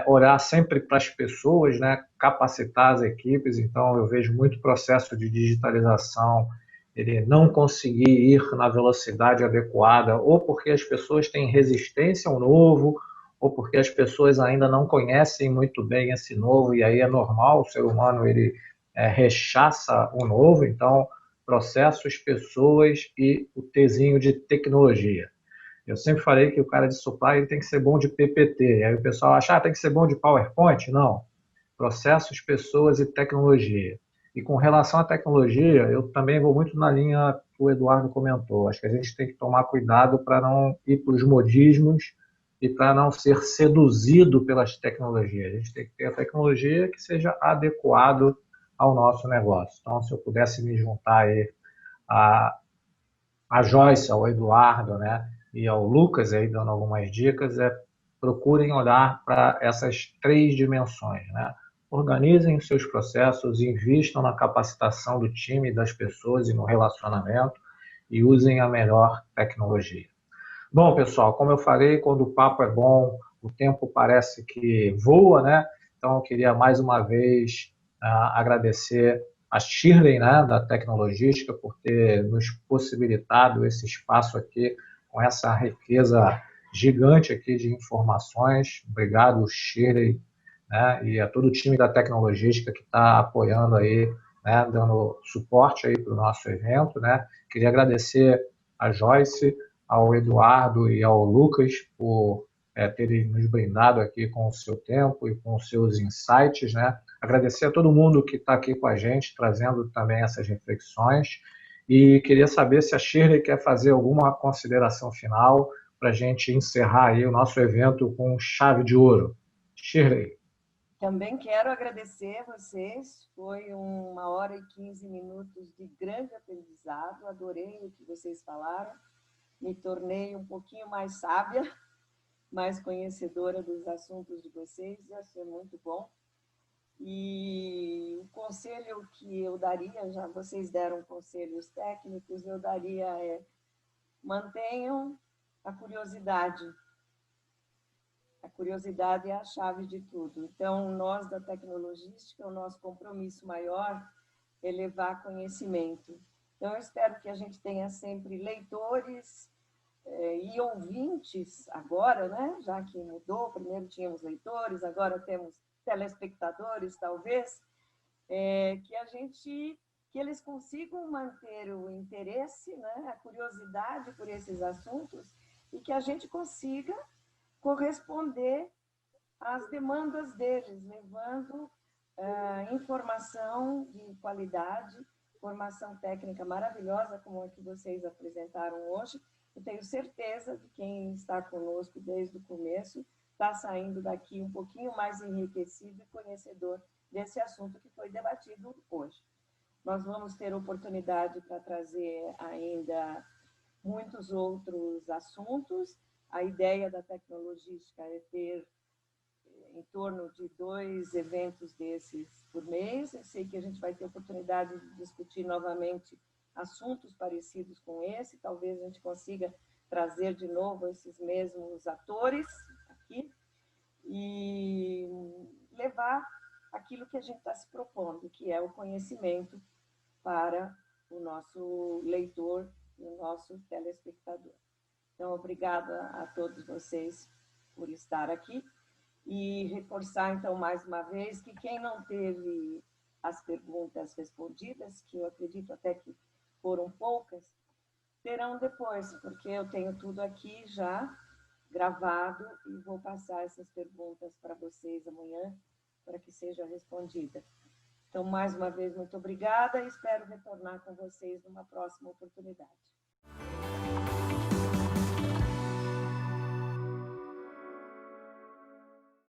Olhar sempre para as pessoas, né? Capacitar as equipes. Então, eu vejo muito processo de digitalização, ele não conseguir ir na velocidade adequada, ou porque as pessoas têm resistência ao novo, ou porque as pessoas ainda não conhecem muito bem esse novo, e aí é normal, o ser humano ele rechaça o novo. Então, processos, pessoas e o Tzinho de tecnologia. Eu sempre falei que o cara de supply ele tem que ser bom de PPT. Aí o pessoal acha, tem que ser bom de PowerPoint? Não. Processos, pessoas e tecnologia. E com relação à tecnologia, eu também vou muito na linha que o Eduardo comentou. Acho que a gente tem que tomar cuidado para não ir para os modismos e para não ser seduzido pelas tecnologias. A gente tem que ter a tecnologia que seja adequado ao nosso negócio. Então, se eu pudesse me juntar aí a Joyce, ao Eduardo, né, e ao Lucas, aí dando algumas dicas, procurem olhar para essas três dimensões, né? Organizem os seus processos, invistam na capacitação do time, das pessoas e no relacionamento e usem a melhor tecnologia. Bom, pessoal, como eu falei, quando o papo é bom, o tempo parece que voa, né? Então, eu queria mais uma vez agradecer a Shirley, né, da Tecnologística, por ter nos possibilitado esse espaço aqui, com essa riqueza gigante aqui de informações. Obrigado, Shirley, né, e a todo o time da Tecnologística que está apoiando aí, né, dando suporte aí para o nosso evento, né. Queria agradecer a Joyce, ao Eduardo e ao Lucas por terem nos brindado aqui com o seu tempo e com os seus insights, né? Agradecer a todo mundo que está aqui com a gente, trazendo também essas reflexões. E queria saber se a Shirley quer fazer alguma consideração final para a gente encerrar aí o nosso evento com chave de ouro. Shirley. Também quero agradecer a vocês. Foi 1h e 15 minutos de grande aprendizado. Adorei o que vocês falaram. Me tornei um pouquinho mais sábia, mais conhecedora dos assuntos de vocês. Isso é muito bom. E o conselho que eu daria, já vocês deram conselhos técnicos, eu daria mantenham a curiosidade. A curiosidade é a chave de tudo. Então, nós da Tecnologística, o nosso compromisso maior é levar conhecimento. Então, eu espero que a gente tenha sempre leitores e ouvintes agora, né? Já que mudou, primeiro tínhamos leitores, agora temos telespectadores, talvez, que eles consigam manter o interesse, né? A curiosidade por esses assuntos e que a gente consiga corresponder às demandas deles, levando informação de qualidade, formação técnica maravilhosa, como a que vocês apresentaram hoje. Eu tenho certeza que quem está conosco desde o começo está saindo daqui um pouquinho mais enriquecido e conhecedor desse assunto que foi debatido hoje. Nós vamos ter oportunidade para trazer ainda muitos outros assuntos. A ideia da Tecnologística é ter em torno de 2 eventos desses por mês. Eu sei que a gente vai ter oportunidade de discutir novamente assuntos parecidos com esse. Talvez a gente consiga trazer de novo esses mesmos atores aqui e levar aquilo que a gente está se propondo, que é o conhecimento para o nosso leitor e o nosso telespectador. Então, obrigada a todos vocês por estar aqui e reforçar, então, mais uma vez, que quem não teve as perguntas respondidas, que eu acredito até que foram poucas, terão depois, porque eu tenho tudo aqui já gravado e vou passar essas perguntas para vocês amanhã, para que seja respondida. Então, mais uma vez, muito obrigada e espero retornar com vocês numa próxima oportunidade.